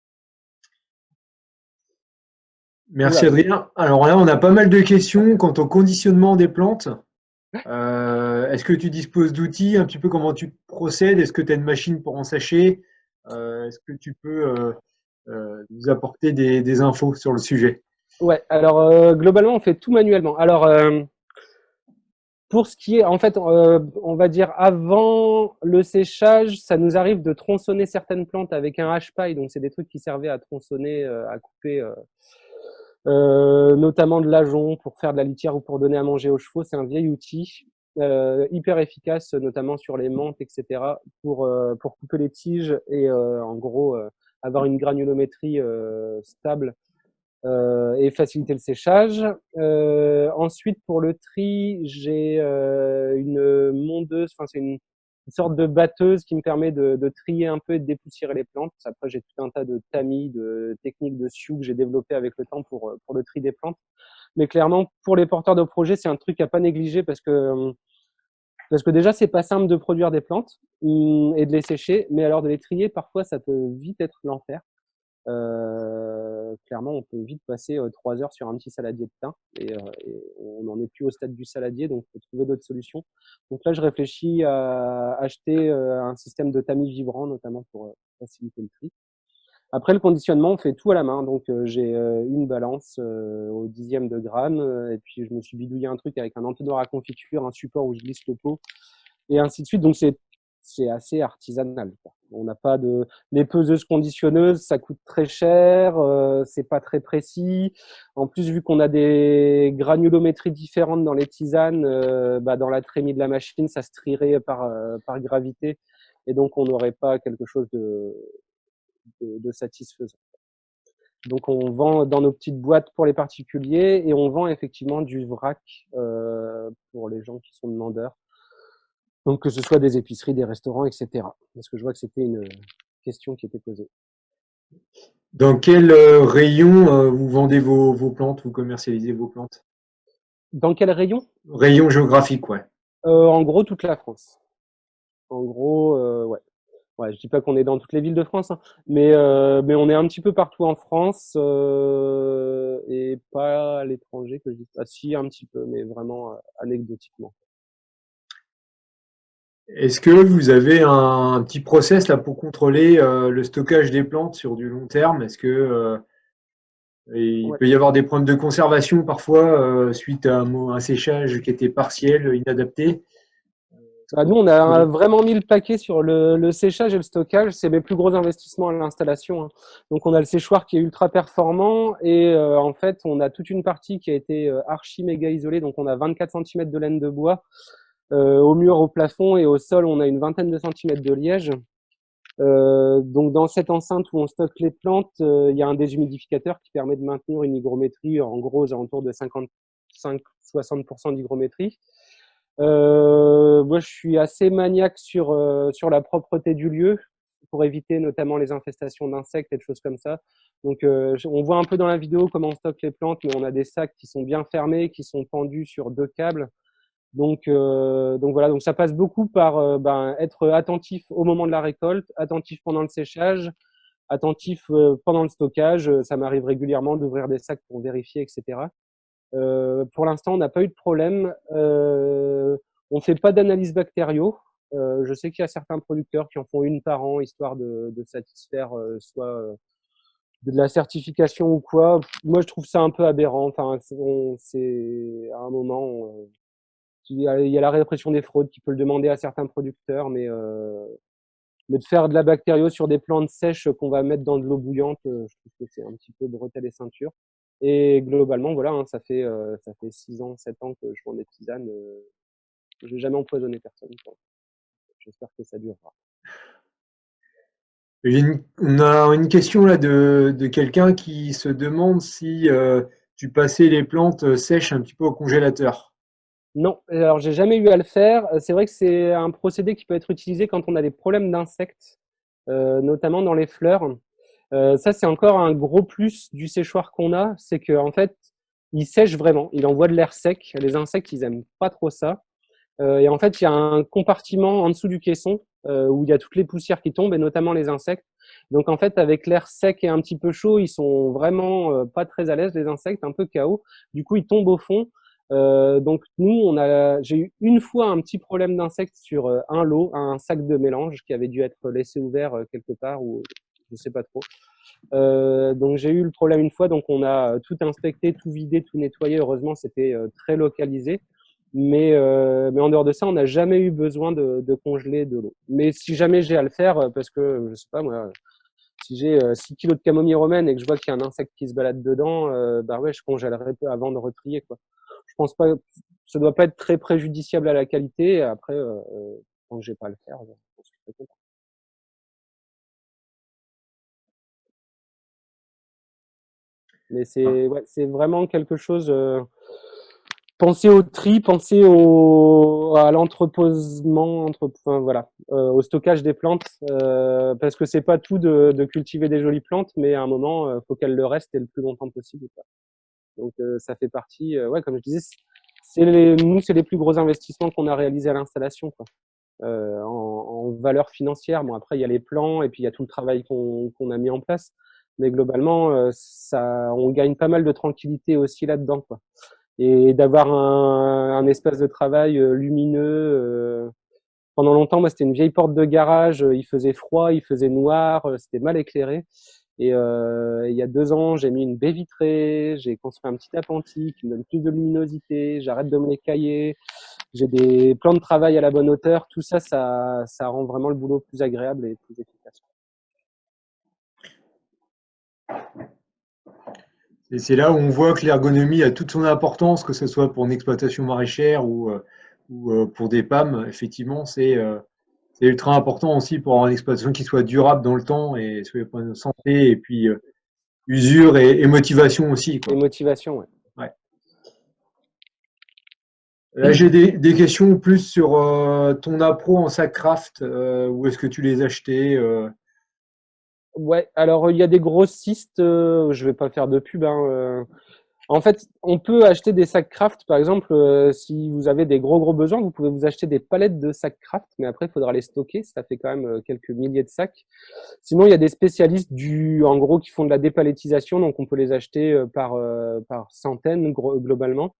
Merci Oula. Adrien. Alors là, on a pas mal de questions quant au conditionnement des plantes. Est-ce que tu disposes d'outils? Un petit peu comment tu procèdes? Est-ce que tu as une machine pour en sécher? Est-ce que tu peux nous apporter des infos sur le sujet? Ouais, alors globalement, on fait tout manuellement. Alors, pour ce qui est, en fait, on va dire avant le séchage, ça nous arrive de tronçonner certaines plantes avec un hache-paille. Donc, c'est des trucs qui servaient à tronçonner, à couper, notamment de l'ajonc pour faire de la litière ou pour donner à manger aux chevaux. C'est un vieil outil hyper efficace, notamment sur les menthes, etc., pour couper les tiges et en gros avoir une granulométrie stable et faciliter le séchage. Ensuite, pour le tri, j'ai une mondeuse, enfin c'est une sorte de batteuse qui me permet de trier un peu et de dépoussiérer les plantes. Après, j'ai tout un tas de tamis, de techniques de sioux que j'ai développé avec le temps pour le tri des plantes. Mais clairement, pour les porteurs de projets, c'est un truc à pas négliger parce que déjà, c'est pas simple de produire des plantes et de les sécher, mais alors de les trier, parfois, ça peut vite être l'enfer. Clairement, on peut vite passer 3 heures sur un petit saladier de thym et on n'en est plus au stade du saladier, donc il faut trouver d'autres solutions. Donc là, je réfléchis à acheter un système de tamis vibrant, notamment pour faciliter le tri. Après, le conditionnement, on fait tout à la main. Donc, j'ai une balance au dixième de gramme, et puis je me suis bidouillé un truc avec un entonnoir à confiture, un support où je glisse le pot, et ainsi de suite. Donc, c'est assez artisanal, quoi. On n'a pas de les peseuses conditionneuses, ça coûte très cher, c'est pas très précis. En plus, vu qu'on a des granulométries différentes dans les tisanes, dans la trémie de la machine, ça se trierait par gravité, et donc on n'aurait pas quelque chose de satisfaisant. Donc on vend dans nos petites boîtes pour les particuliers et on vend effectivement du vrac pour les gens qui sont demandeurs. Donc que ce soit des épiceries, des restaurants, etc. Parce que je vois que c'était une question qui était posée. Dans quel rayon vous vendez vos plantes, vous commercialisez vos plantes? Dans quel rayon? Rayon géographique, ouais. En gros, toute la France. En gros, ouais. Ouais, je dis pas qu'on est dans toutes les villes de France, hein, mais on est un petit peu partout en France et pas à l'étranger que je dis. Ah, si, un petit peu, mais vraiment anecdotiquement. Est-ce que vous avez un petit process là pour contrôler le stockage des plantes sur du long terme? Est-ce que il Ouais. peut y avoir des problèmes de conservation parfois suite à un séchage qui était partiel, inadapté? Bah, nous, on a vraiment mis le paquet sur le séchage et le stockage. C'est mes plus gros investissements à l'installation, hein. Donc, on a le séchoir qui est ultra performant et en fait, on a toute une partie qui a été archi méga isolée. Donc, on a 24 cm de laine de bois au mur, au plafond et au sol, on a une vingtaine de centimètres de liège. Donc, dans cette enceinte où on stocke les plantes, il y a un déshumidificateur qui permet de maintenir une hygrométrie en gros aux alentours de 55-60% d'hygrométrie. Moi, je suis assez maniaque sur la propreté du lieu pour éviter notamment les infestations d'insectes et de choses comme ça. Donc, on voit un peu dans la vidéo comment on stocke les plantes, mais on a des sacs qui sont bien fermés, qui sont pendus sur 2 câbles. Donc voilà, donc ça passe beaucoup par être attentif au moment de la récolte, attentif pendant le séchage, attentif pendant le stockage. Ça m'arrive régulièrement d'ouvrir des sacs pour vérifier, etc. Pour l'instant, on n'a pas eu de problème. On fait pas d'analyse bactériaux. Je sais qu'il y a certains producteurs qui en font une par an, histoire de satisfaire soit de la certification ou quoi. Moi, je trouve ça un peu aberrant. Enfin, c'est à un moment, il y a la répression des fraudes qui peut le demander à certains producteurs, mais de faire de la bactério sur des plantes sèches qu'on va mettre dans de l'eau bouillante, je trouve que c'est un petit peu bretelles et ceinture. Et globalement, voilà, hein, ça fait 6 ans, 7 ans que je vends des tisanes. Je n'ai jamais empoisonné personne, quoi. J'espère que ça durera. On a une question là de quelqu'un qui se demande si tu passais les plantes sèches un petit peu au congélateur. Non, alors j'ai jamais eu à le faire. C'est vrai que c'est un procédé qui peut être utilisé quand on a des problèmes d'insectes, notamment dans les fleurs. Ça, c'est encore un gros plus du séchoir qu'on a, c'est qu'en fait, il sèche vraiment, il envoie de l'air sec. Les insectes, ils aiment pas trop ça. Et en fait, il y a un compartiment en dessous du caisson où il y a toutes les poussières qui tombent et notamment les insectes. Donc en fait, avec l'air sec et un petit peu chaud, ils sont vraiment pas très à l'aise, les insectes, un peu KO. Du coup, ils tombent au fond. Donc nous, j'ai eu une fois un petit problème d'insectes sur un lot, un sac de mélange qui avait dû être laissé ouvert quelque part ou je sais pas trop. Donc j'ai eu le problème une fois, donc on a tout inspecté, tout vidé, tout nettoyé. Heureusement, c'était très localisé. Mais en dehors de ça, on n'a jamais eu besoin de congeler de l'eau. Mais si jamais j'ai à le faire, parce que je sais pas moi, si j'ai 6 kilos de camomille romaine et que je vois qu'il y a un insecte qui se balade dedans, bah ouais, je congèlerai avant de retrier quoi. Je pense pas, ça doit pas être très préjudiciable à la qualité. Après, tant que j'ai pas à le faire, je pense que je suis content. Mais c'est vraiment quelque chose. Pensez au tri, pensez à l'entreposement, enfin, voilà, au stockage des plantes, parce que c'est pas tout de cultiver des jolies plantes, mais à un moment, faut qu'elles le restent et le plus longtemps possible. Quoi. Donc ça fait partie, ouais, comme je disais, nous c'est les plus gros investissements qu'on a réalisés à l'installation, quoi. En valeur financière. Bon après il y a les plans et puis il y a tout le travail qu'on a mis en place, mais globalement on gagne pas mal de tranquillité aussi là-dedans, quoi. Et d'avoir un espace de travail lumineux. Pendant longtemps, moi, c'était une vieille porte de garage. Il faisait froid, il faisait noir, c'était mal éclairé. Et il y a 2 ans, j'ai mis une baie vitrée, j'ai construit un petit appentis qui me donne plus de luminosité, j'arrête de me les cailler, j'ai des plans de travail à la bonne hauteur. Tout ça, ça rend vraiment le boulot plus agréable et plus efficace. Et c'est là où on voit que l'ergonomie a toute son importance, que ce soit pour une exploitation maraîchère ou pour des PAM. Effectivement, c'est ultra important aussi pour avoir une exploitation qui soit durable dans le temps et sur les points de santé et puis usure et motivation aussi, Et quoi. motivation, ouais. Ouais. Là, j'ai des questions plus sur ton appro en sac craft. Où est-ce que tu les achetais Ouais, alors il y a des grossistes, je vais pas faire de pub, hein, en fait, on peut acheter des sacs craft, par exemple, si vous avez des gros besoins, vous pouvez vous acheter des palettes de sacs craft, mais après il faudra les stocker, ça fait quand même quelques milliers de sacs. Sinon, il y a des spécialistes en gros, qui font de la dépalettisation, donc on peut les acheter par centaines globalement.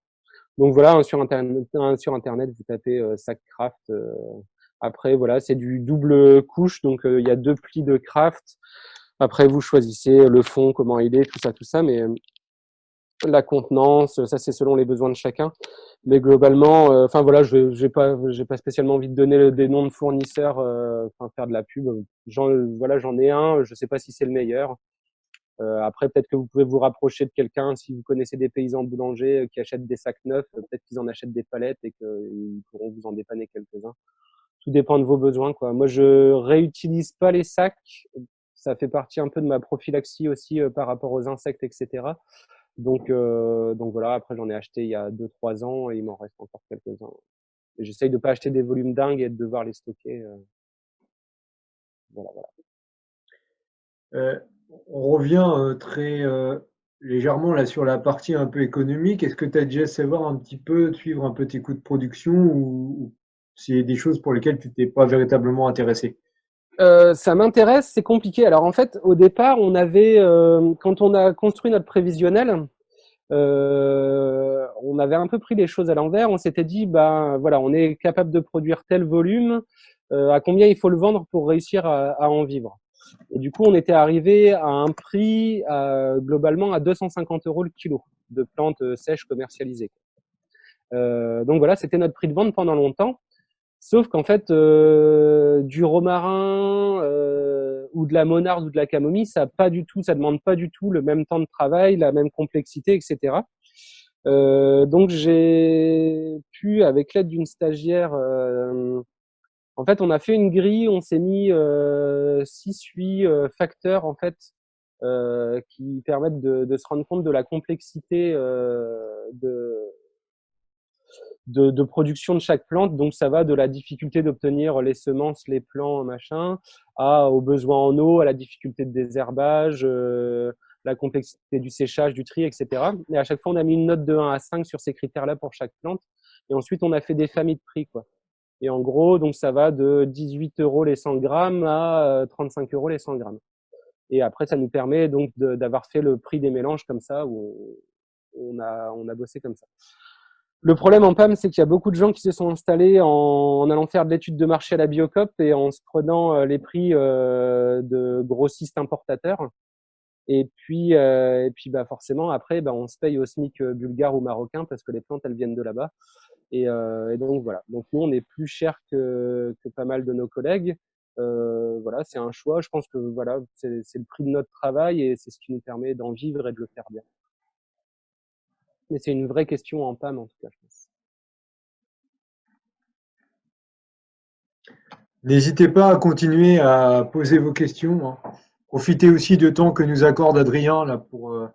Donc voilà, sur internet, vous tapez sac craft. Après, voilà, c'est du double couche, donc il y a 2 plis de craft. Après, vous choisissez le fond, comment il est, tout ça, mais la contenance, ça c'est selon les besoins de chacun. Mais globalement, enfin voilà, j'ai pas spécialement envie de donner des noms de fournisseurs, enfin faire de la pub. J'en ai un, je sais pas si c'est le meilleur. Après, peut-être que vous pouvez vous rapprocher de quelqu'un si vous connaissez des paysans boulangers qui achètent des sacs neufs. Peut-être qu'ils en achètent des palettes et qu'ils pourront vous en dépanner quelques-uns. Tout dépend de vos besoins, quoi. Moi, je réutilise pas les sacs. Ça fait partie un peu de ma prophylaxie aussi par rapport aux insectes, etc. Donc voilà. Après, j'en ai acheté il y a 2-3 ans et il m'en reste encore quelques-uns. Et j'essaye de pas acheter des volumes dingues et de devoir les stocker. Voilà, voilà. Euh, on revient très légèrement là sur la partie un peu économique. Est-ce que tu as déjà savoir un petit peu, suivre un peu tes coûts de production ou c'est des choses pour lesquelles tu t'es pas véritablement intéressé? Ça m'intéresse, c'est compliqué. Alors en fait, au départ, quand on a construit notre prévisionnel, on avait un peu pris les choses à l'envers. On s'était dit, ben voilà, on est capable de produire tel volume. À combien il faut le vendre pour réussir à en vivre? Et du coup, on était arrivé à un prix globalement à 250 € le kilo de plantes sèches commercialisées. Donc voilà, c'était notre prix de vente pendant longtemps. Sauf qu'en fait, du romarin ou de la monarde ou de la camomille, ça demande pas du tout le même temps de travail, la même complexité, etc. Donc j'ai pu, avec l'aide d'une stagiaire, en fait, on a fait une grille, on s'est mis 6-8 facteurs en fait qui permettent de se rendre compte de la complexité de production de chaque plante. Donc ça va de la difficulté d'obtenir les semences, les plants, machin, aux besoins en eau, à la difficulté de désherbage, la complexité du séchage, du tri, etc. Et à chaque fois, on a mis une note de 1 à 5 sur ces critères-là pour chaque plante. Et ensuite, on a fait des familles de prix, quoi. Et en gros, donc ça va de 18 euros les 100 grammes à 35 euros les 100 grammes. Et après, ça nous permet donc d'avoir fait le prix des mélanges comme ça, où on a bossé comme ça. Le problème en PAM, c'est qu'il y a beaucoup de gens qui se sont installés en allant faire de l'étude de marché à la Biocop et en se prenant les prix de grossistes importateurs. Et puis bah forcément, après, bah, on se paye au SMIC bulgare ou marocain parce que les plantes, elles viennent de là-bas. Et donc voilà. Donc nous, on est plus cher que pas mal de nos collègues. Voilà, c'est un choix. Je pense que voilà, c'est le prix de notre travail et c'est ce qui nous permet d'en vivre et de le faire bien. Mais c'est une vraie question en PAM en tout cas, je pense. N'hésitez pas à continuer à poser vos questions, hein. Profitez aussi du temps que nous accorde Adrien là voilà,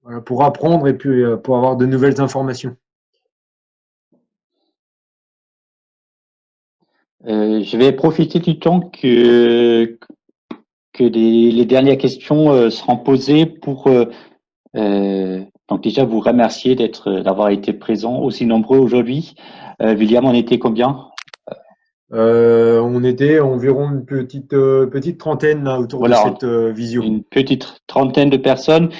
voilà, pour apprendre et puis pour avoir de nouvelles informations. Je vais profiter du temps que les dernières questions seront posées pour donc déjà vous remercier d'avoir été présent aussi nombreux aujourd'hui. William, on était combien? On était environ une petite trentaine là, autour de Voilà, cette visio. une petite trentaine de personnes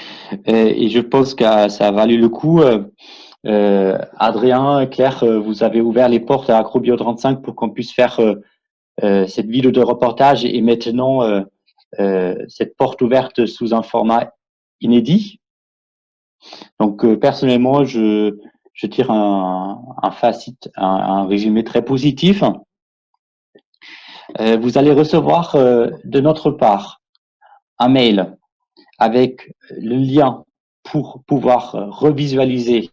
et je pense que ça a valu le coup. Adrien, Claire, vous avez ouvert les portes à Agrobio 35 pour qu'on puisse faire cette vidéo de reportage et maintenant cette porte ouverte sous un format inédit. Donc personnellement, je tire un résumé très positif. Vous allez recevoir de notre part un mail avec le lien pour pouvoir revisualiser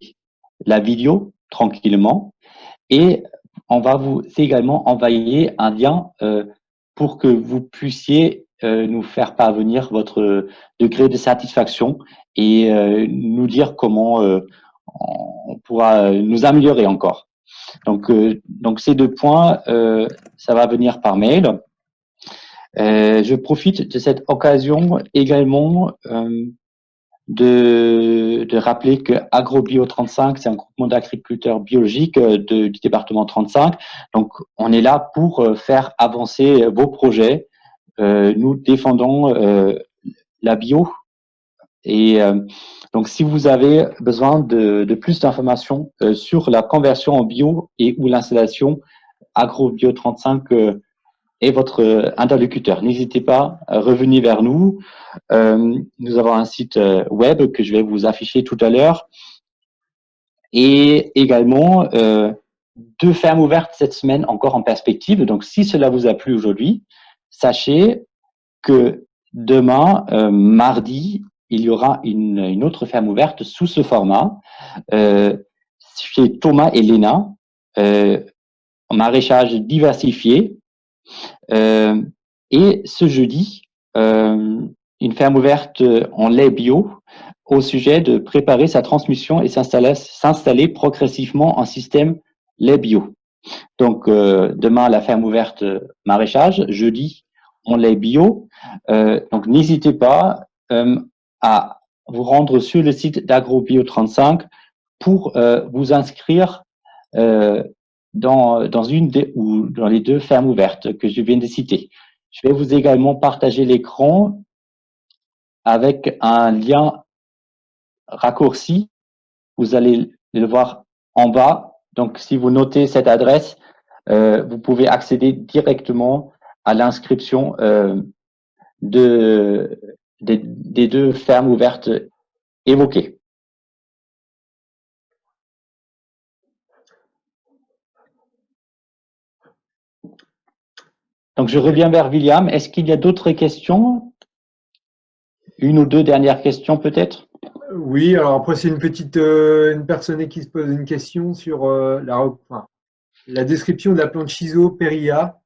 la vidéo tranquillement et on va vous également envoyer un lien pour que vous puissiez nous faire parvenir votre degré de satisfaction et nous dire comment on pourra nous améliorer encore. Donc ces deux points, ça va venir par mail. Je profite de cette occasion également de rappeler que AgroBio 35, c'est un groupement d'agriculteurs biologiques du département 35. Donc, on est là pour faire avancer vos projets. Nous défendons la bio. Et donc, si vous avez besoin de plus d'informations sur la conversion en bio et ou l'installation, AgroBio 35 est votre interlocuteur. N'hésitez pas à revenir vers nous. Nous avons un site web que je vais vous afficher tout à l'heure et également 2 fermes ouvertes cette semaine encore en perspective. Donc, si cela vous a plu aujourd'hui, sachez que demain, mardi, il y aura une autre ferme ouverte sous ce format chez Thomas et Léna, maraîchage diversifié. Et ce jeudi, une ferme ouverte en lait bio au sujet de préparer sa transmission et s'installer progressivement en système lait bio. Donc, demain, la ferme ouverte maraîchage, jeudi, en lait bio. Donc, n'hésitez pas à vous rendre sur le site d'AgroBio 35 pour vous inscrire dans une ou dans les 2 fermes ouvertes que je viens de citer. Je vais vous également partager l'écran avec un lien raccourci. Vous allez le voir en bas. Donc, si vous notez cette adresse, vous pouvez accéder directement à l'inscription des 2 fermes ouvertes évoquées. Donc, je reviens vers William. Est-ce qu'il y a d'autres questions? Une ou 2 dernières questions peut-être? Oui, alors après c'est une personne qui se pose une question sur la description de la plante Schizopéria.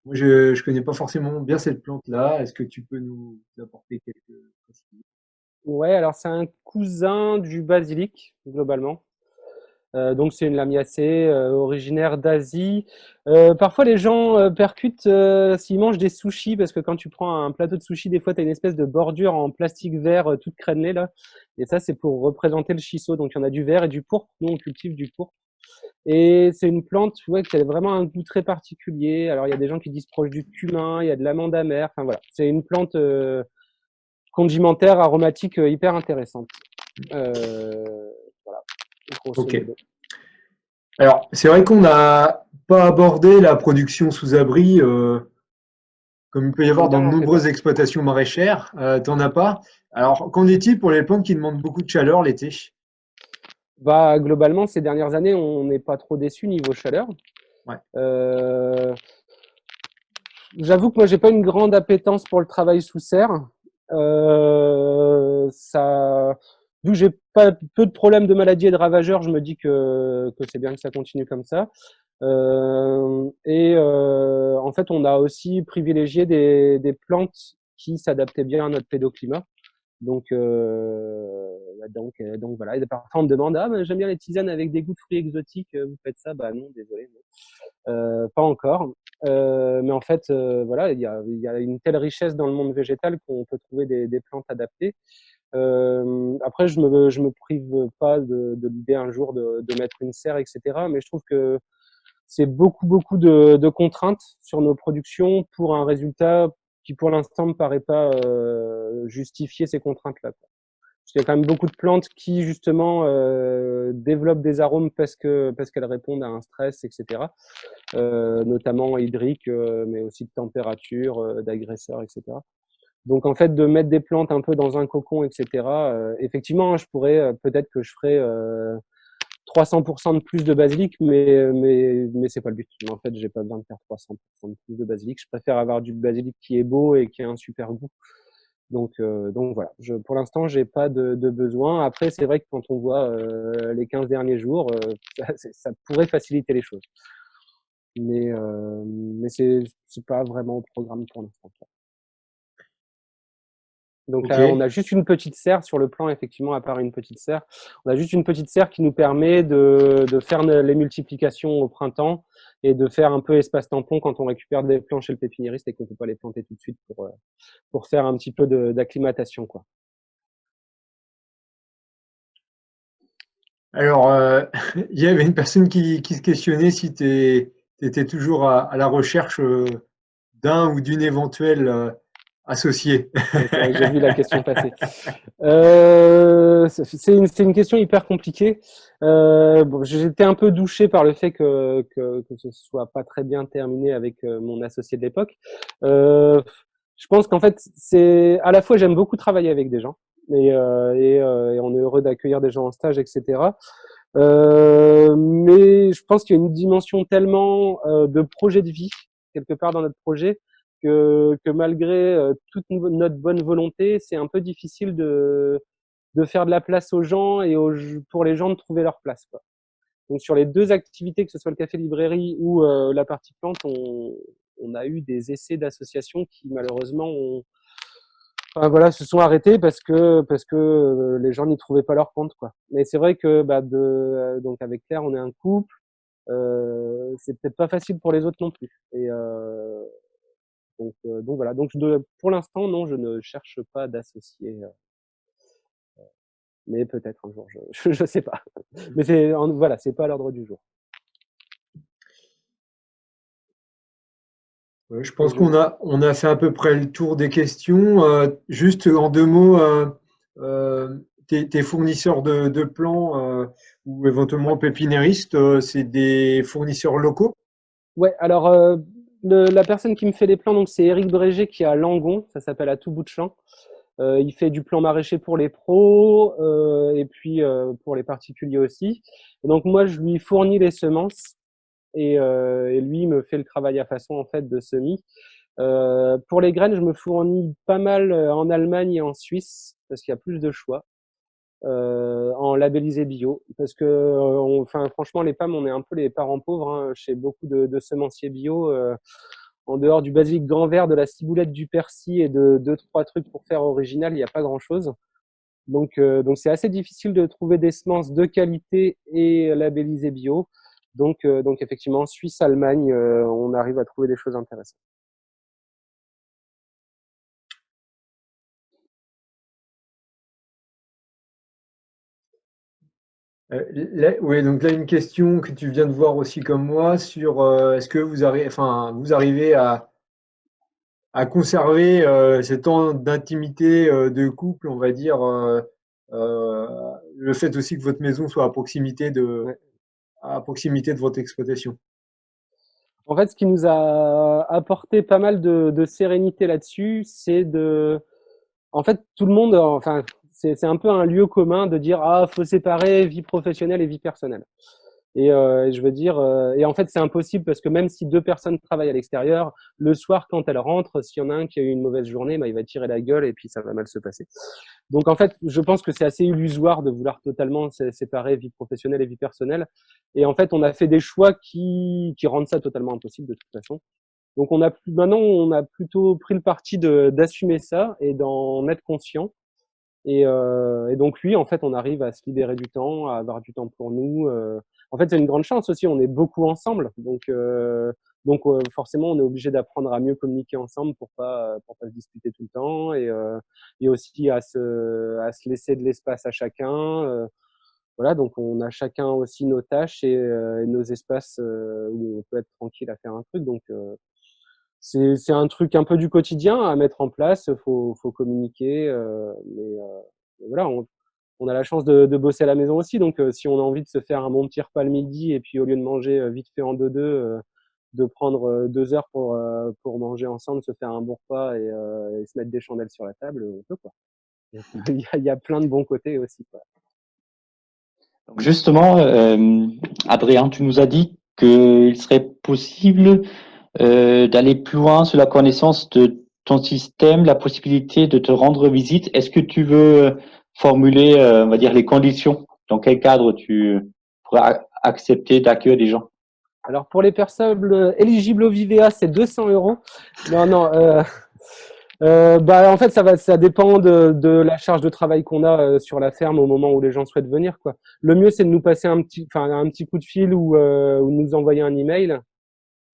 Moi, je connais pas forcément bien cette plante-là. Est-ce que tu peux nous apporter quelques précisions? Ouais, alors c'est un cousin du basilic, globalement. Donc c'est une lamiacée originaire d'Asie. Parfois les gens percutent s'ils mangent des sushis parce que quand tu prends un plateau de sushi, des fois tu as une espèce de bordure en plastique vert toute crénelée là. Et ça c'est pour représenter le shiso. Donc il y en a du vert et du pourpre. Nous on cultive du pourpre. Et c'est une plante, qui a vraiment un goût très particulier. Alors, il y a des gens qui disent proche du cumin, il y a de l'amande amère. Enfin, voilà. C'est une plante condimentaire, aromatique, hyper intéressante. Voilà, grosso Ok. modo. Alors, c'est vrai qu'on n'a pas abordé la production sous abri, comme il peut y avoir dans de J'en fais pas. nombreuses exploitations maraîchères. T'en as pas. Alors, qu'en est-il pour les plantes qui demandent beaucoup de chaleur l'été? Bah, globalement, ces dernières années, on n'est pas trop déçu niveau chaleur. Ouais. J'avoue que moi, j'ai pas une grande appétence pour le travail sous serre. Vu que j'ai pas peu de problèmes de maladies et de ravageurs, je me dis que c'est bien que ça continue comme ça. En fait, on a aussi privilégié des plantes qui s'adaptaient bien à notre pédoclimat. Donc voilà. Et parfois on me demande, ah ben, j'aime bien les tisanes avec des goûts de fruits exotiques, vous faites ça? Bah non, désolé, non. Pas encore. Mais en fait, voilà, il y a une telle richesse dans le monde végétal qu'on peut trouver des plantes adaptées. Après, je me prive pas de l'idée un jour de mettre une serre, etc. Mais je trouve que c'est beaucoup de contraintes sur nos productions pour un résultat qui, pour l'instant, me paraît pas justifier ces contraintes-là. Parce qu'il y a quand même beaucoup de plantes qui, justement, développent des arômes parce qu'elles répondent à un stress, etc. Notamment hydrique, mais aussi de température, d'agresseurs, etc. Donc, en fait, de mettre des plantes un peu dans un cocon, etc. Effectivement, je pourrais, peut-être que je ferais 300% de plus de basilic, mais c'est pas le but. En fait, j'ai pas besoin de faire 300% de plus de basilic. Je préfère avoir du basilic qui est beau et qui a un super goût. Donc voilà. Pour l'instant, j'ai pas de besoin. Après, c'est vrai que quand on voit les 15 derniers jours, ça pourrait faciliter les choses. Mais c'est pas vraiment au programme pour l'instant. Donc Ok. là, on a juste une petite serre sur le plan, effectivement, à part une petite serre. On a juste une petite serre qui nous permet de faire les multiplications au printemps et de faire un peu espace tampon quand on récupère des plants chez le pépiniériste et qu'on peut pas les planter tout de suite pour faire un petit peu d'acclimatation, quoi. Alors, il y avait une personne qui se questionnait si tu étais toujours à la recherche d'un ou d'une éventuelle associée. Ouais, c'est vrai que j'ai vu la question passer. C'est une question hyper compliquée. Bon, j'étais un peu douché par le fait que ce soit pas très bien terminé avec mon associé de l'époque. Je pense qu'en fait, c'est à la fois j'aime beaucoup travailler avec des gens et on est heureux d'accueillir des gens en stage, etc. Mais je pense qu'il y a une dimension tellement de projet de vie quelque part dans notre projet que malgré toute notre bonne volonté, c'est un peu difficile de faire de la place aux gens et pour les gens de trouver leur place, quoi. Donc sur les deux activités, que ce soit le café librairie ou la partie plante, on a eu des essais d'associations qui malheureusement enfin, voilà, se sont arrêtés parce que les gens n'y trouvaient pas leur compte, quoi. Mais c'est vrai que donc avec Claire, on est un couple. C'est peut-être pas facile pour les autres non plus. Donc voilà. Donc pour l'instant, non, je ne cherche pas d'associé, mais peut-être un jour, je sais pas. Mais voilà, c'est pas à l'ordre du jour. Je Et pense on a fait à peu près le tour des questions. Juste en deux mots, tes fournisseurs de plants ou éventuellement pépiniéristes, c'est des fournisseurs locaux? Ouais, alors la personne qui me fait les plans, donc c'est Éric Bréger qui est à Langon, ça s'appelle à tout bout de champ. Il fait du plan maraîcher pour les pros et puis pour les particuliers aussi. Et donc moi, je lui fournis les semences et lui me fait le travail à façon en fait de semis. Pour les graines, je me fournis pas mal en Allemagne et en Suisse parce qu'il y a plus de choix. En labellisé bio parce que enfin franchement les PAM on est un peu les parents pauvres hein, chez beaucoup de semenciers bio en dehors du basilic grand vert, de la ciboulette, du persil et de deux trois trucs pour faire original, il n'y a pas grand chose. Donc c'est assez difficile de trouver des semences de qualité et labellisées bio. Donc effectivement Suisse, Allemagne, on arrive à trouver des choses intéressantes. Oui, donc là, une question que tu viens de voir aussi comme moi sur est-ce que vous arrivez à conserver ces temps d'intimité de couple, on va dire, euh, le fait aussi que votre maison soit Ouais. à proximité de votre exploitation. En fait, ce qui nous a apporté pas mal de sérénité là-dessus, c'est en fait, tout le monde, enfin, c'est un peu un lieu commun de dire, ah, faut séparer vie professionnelle et vie personnelle. Et je veux dire, et en fait, c'est impossible parce que même si deux personnes travaillent à l'extérieur, le soir, quand elles rentrent, s'il y en a un qui a eu une mauvaise journée, bah, il va tirer la gueule et puis ça va mal se passer. Donc, en fait, je pense que c'est assez illusoire de vouloir totalement séparer vie professionnelle et vie personnelle. Et en fait, on a fait des choix qui rendent ça totalement impossible de toute façon. Donc, maintenant, on a plutôt pris le parti d'assumer ça et d'en être conscient. Et donc lui, en fait, on arrive à se libérer du temps, à avoir du temps pour nous. En fait, c'est une grande chance aussi. On est beaucoup ensemble, donc forcément, on est obligé d'apprendre à mieux communiquer ensemble pour pas se disputer tout le temps et aussi à se laisser de l'espace à chacun. Voilà, donc on a chacun aussi nos tâches et nos espaces où on peut être tranquille à faire un truc. Donc c'est un truc un peu du quotidien à mettre en place. Faut communiquer, mais voilà, on a la chance de bosser à la maison aussi. Donc si on a envie de se faire un bon petit repas le midi et puis au lieu de manger vite fait en deux-deux, de prendre 2 heures pour manger ensemble, se faire un bon repas et se mettre des chandelles sur la table, on peut quoi. Il y a plein de bons côtés aussi quoi. Donc justement, Adrien, tu nous as dit qu'il serait possible d'aller plus loin sur la connaissance de ton système, la possibilité de te rendre visite. Est-ce que tu veux formuler, on va dire, les conditions? Dans quel cadre tu pourrais accepter d'accueillir des gens? Alors pour les personnes éligibles au Vivea, c'est 200 €. Non, non. Bah, en fait, ça dépend de la charge de travail qu'on a sur la ferme au moment où les gens souhaitent venir, quoi. Le mieux, c'est de nous passer un petit coup de fil ou de nous envoyer un email,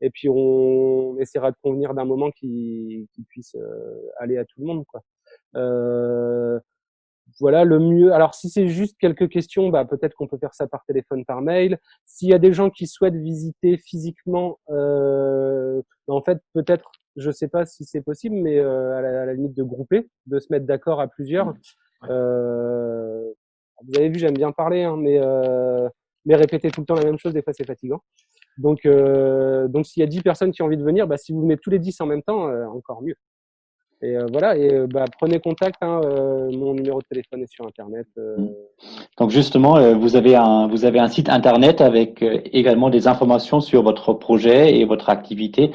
et puis on essaiera de convenir d'un moment qui puisse aller à tout le monde, quoi. Euh, voilà, le mieux. Alors, si c'est juste quelques questions, bah, peut-être qu'on peut faire ça par téléphone, par mail. S'il y a des gens qui souhaitent visiter physiquement, en fait, peut-être, je sais pas si c'est possible, mais à la limite de grouper, de se mettre d'accord à plusieurs. Euh, Vous avez vu, j'aime bien parler, hein, mais répéter tout le temps la même chose, des fois, c'est fatigant. Donc s'il y a 10 personnes qui ont envie de venir, bah, si vous venez tous les 10 en même temps, encore mieux. Et voilà, bah, prenez contact, hein, mon numéro de téléphone est sur Internet. Donc justement, vous avez un site internet avec également des informations sur votre projet et votre activité.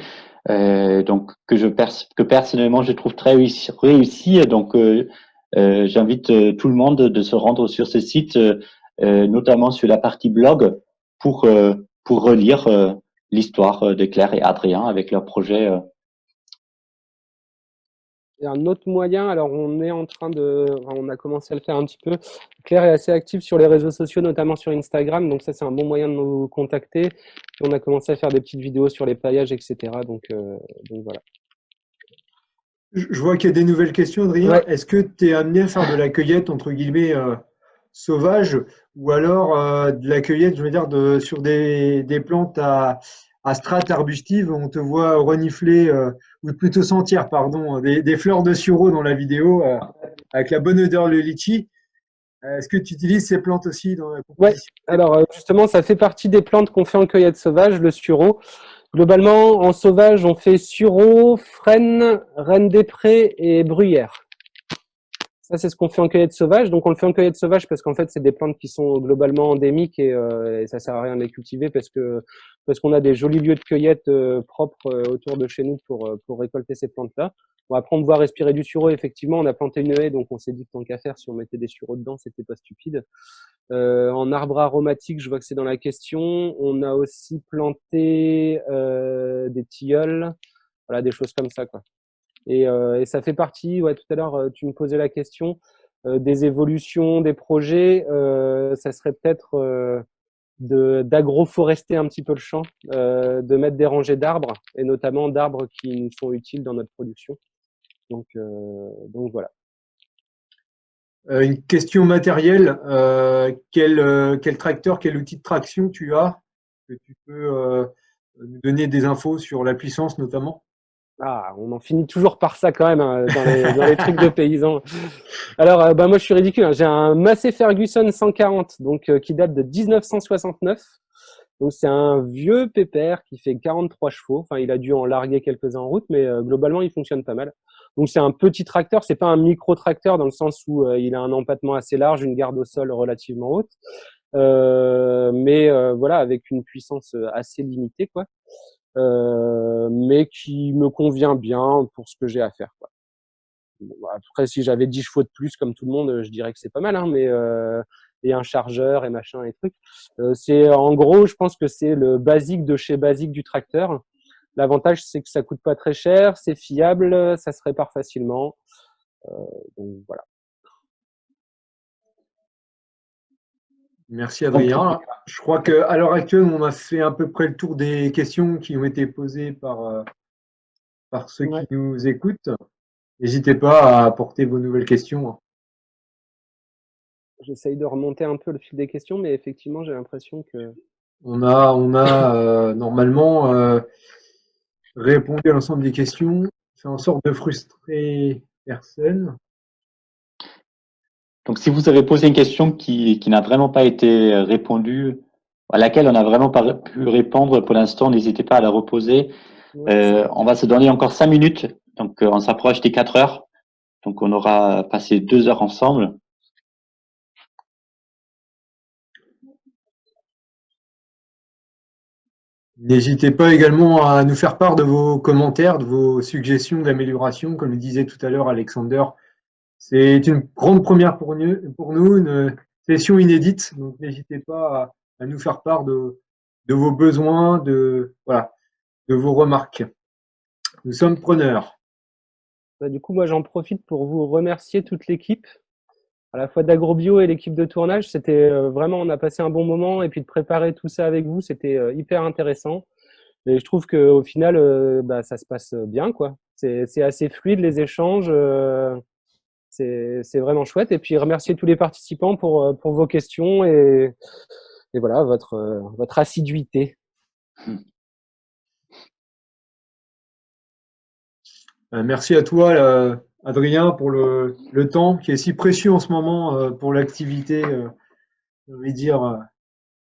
Donc que personnellement je trouve très réussi. Donc j'invite tout le monde de se rendre sur ce site, notamment sur la partie blog, pour relire l'histoire de Claire et Adrien avec leur projet. Et un autre moyen, alors on a commencé à le faire un petit peu. Claire est assez active sur les réseaux sociaux, notamment sur Instagram, donc ça c'est un bon moyen de nous contacter. Puis on a commencé à faire des petites vidéos sur les paillages, etc. Donc voilà. Je vois qu'il y a des nouvelles questions, Adrien. Ouais. Est-ce que tu es amené à faire de la cueillette, entre guillemets, sauvage, ou alors de la cueillette, je veux dire, sur des plantes à strates arbustives, on te voit renifler, ou plutôt sentir, pardon, des fleurs de sureau dans la vidéo, avec la bonne odeur le litchi. Est-ce que tu utilises ces plantes aussi dans la Ouais, composition? alors justement, ça fait partie des plantes qu'on fait en cueillette sauvage, le sureau. Globalement, en sauvage, on fait sureau, frêne, reine des prés et bruyère. Ça, c'est ce qu'on fait en cueillette sauvage. Donc, on le fait en cueillette sauvage parce qu'en fait, c'est des plantes qui sont globalement endémiques et ça sert à rien de les cultiver parce qu'on a des jolis lieux de cueillette propres autour de chez nous pour récolter ces plantes-là. Bon, après, on va respirer du sureau. Effectivement, on a planté une haie, donc on s'est dit que tant qu'à faire, si on mettait des sureaux dedans, c'était pas stupide. En arbre aromatique, je vois que c'est dans la question. On a aussi planté des tilleuls, voilà, des choses comme ça, quoi. Et ça fait partie, ouais, tout à l'heure, tu me posais la question des évolutions, des projets. Ça serait peut-être d'agroforester un petit peu le champ, de mettre des rangées d'arbres, et notamment d'arbres qui nous sont utiles dans notre production. Donc voilà. Une question matérielle, quel tracteur, quel outil de traction tu as, que tu peux nous donner des infos sur la puissance notamment? Ah, on en finit toujours par ça quand même, hein, dans les trucs de paysans. Alors, bah, moi, je suis ridicule, hein. J'ai un Massey Ferguson 140, donc, qui date de 1969. Donc, c'est un vieux pépère qui fait 43 chevaux. Enfin, il a dû en larguer quelques-uns en route, mais globalement, il fonctionne pas mal. Donc, c'est un petit tracteur. C'est pas un micro-tracteur dans le sens où il a un empattement assez large, une garde au sol relativement haute. Mais voilà, avec une puissance assez limitée, quoi. Mais qui me convient bien pour ce que j'ai à faire, quoi. Bon, bah, après, si j'avais 10 chevaux de plus, comme tout le monde, je dirais que c'est pas mal, hein, mais et un chargeur et machin et trucs. C'est en gros, je pense que c'est le basique de chez basique du tracteur. L'avantage, c'est que ça coûte pas très cher, c'est fiable, ça se répare facilement. Donc voilà. Merci Donc, Adrien. Je crois qu'à l'heure actuelle, on a fait à peu près le tour des questions qui ont été posées par ceux qui Ouais. nous écoutent. N'hésitez pas à apporter vos nouvelles questions. J'essaye de remonter un peu le fil des questions, mais effectivement, j'ai l'impression que On a normalement répondu à l'ensemble des questions, fait en sorte de frustrer personne. donc, si vous avez posé une question qui n'a vraiment pas été répondue, à laquelle on n'a vraiment pas pu répondre pour l'instant, n'hésitez pas à la reposer. ouais, On va se donner encore 5 minutes, donc on s'approche des 4 heures. Donc, on aura passé 2 heures ensemble. N'hésitez pas également à nous faire part de vos commentaires, de vos suggestions d'amélioration. Comme le disait tout à l'heure Alexander, c'est une grande première pour nous, une session inédite. Donc n'hésitez pas à nous faire part de vos besoins, voilà, de vos remarques. Nous sommes preneurs. bah, du coup, moi, j'en profite pour vous remercier toute l'équipe, à la fois d'AgroBio et l'équipe de tournage. C'était vraiment, on a passé un bon moment et puis de préparer tout ça avec vous, c'était hyper intéressant. Et je trouve qu'au final, bah, ça se passe bien, quoi. C'est assez fluide les échanges, c'est vraiment chouette. Et puis remercier tous les participants pour vos questions et voilà votre assiduité. Merci à toi, Adrien, pour le temps qui est si précieux en ce moment pour l'activité, on va dire,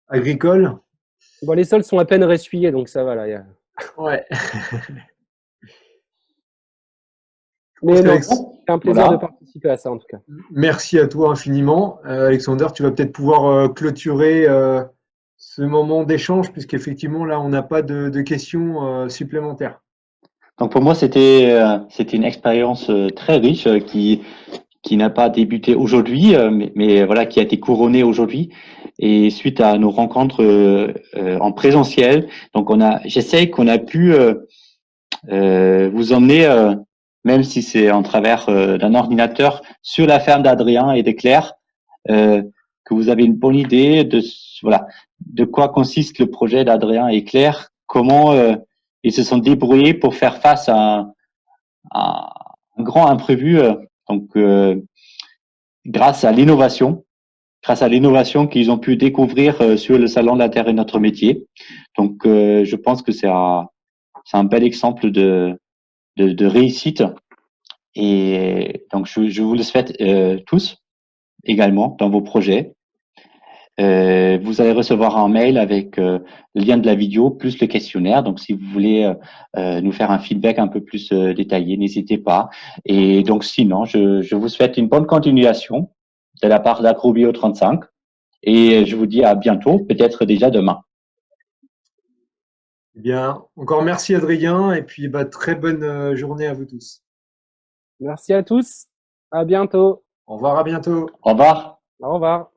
agricole. Bon, les sols sont à peine ressuyés, donc ça va là. Ouais. Mais non, Alex, c'est un plaisir de Voilà. participer à ça en tout cas. merci à toi infiniment. Alexander, tu vas peut-être pouvoir clôturer ce moment d'échange, puisqu'effectivement, là, on n'a pas de questions supplémentaires. Donc, pour moi, c'était une expérience très riche qui n'a pas débuté aujourd'hui, mais voilà, qui a été couronnée aujourd'hui. Et suite à nos rencontres en présentiel, donc j'essaye qu'on a pu vous emmener, même si c'est en travers d'un ordinateur, sur la ferme d'Adrien et de Claire, que vous avez une bonne idée voilà, de quoi consiste le projet d'Adrien et Claire, comment ils se sont débrouillés pour faire face à un grand imprévu. Donc, grâce à l'innovation, qu'ils ont pu découvrir sur le salon de la Terre et notre métier. Donc, je pense que c'est un bel exemple de réussite. Et donc, je vous le souhaite tous également dans vos projets. Vous allez recevoir un mail avec le lien de la vidéo plus le questionnaire. Donc, si vous voulez nous faire un feedback un peu plus détaillé, n'hésitez pas. Et donc, sinon, je vous souhaite une bonne continuation de la part d'Agrobio 35. Et je vous dis à bientôt, peut-être déjà demain. Eh bien, encore merci Adrien, et puis bah, très bonne journée à vous tous. Merci à tous. À bientôt. Au revoir, à bientôt. Au revoir. Au revoir.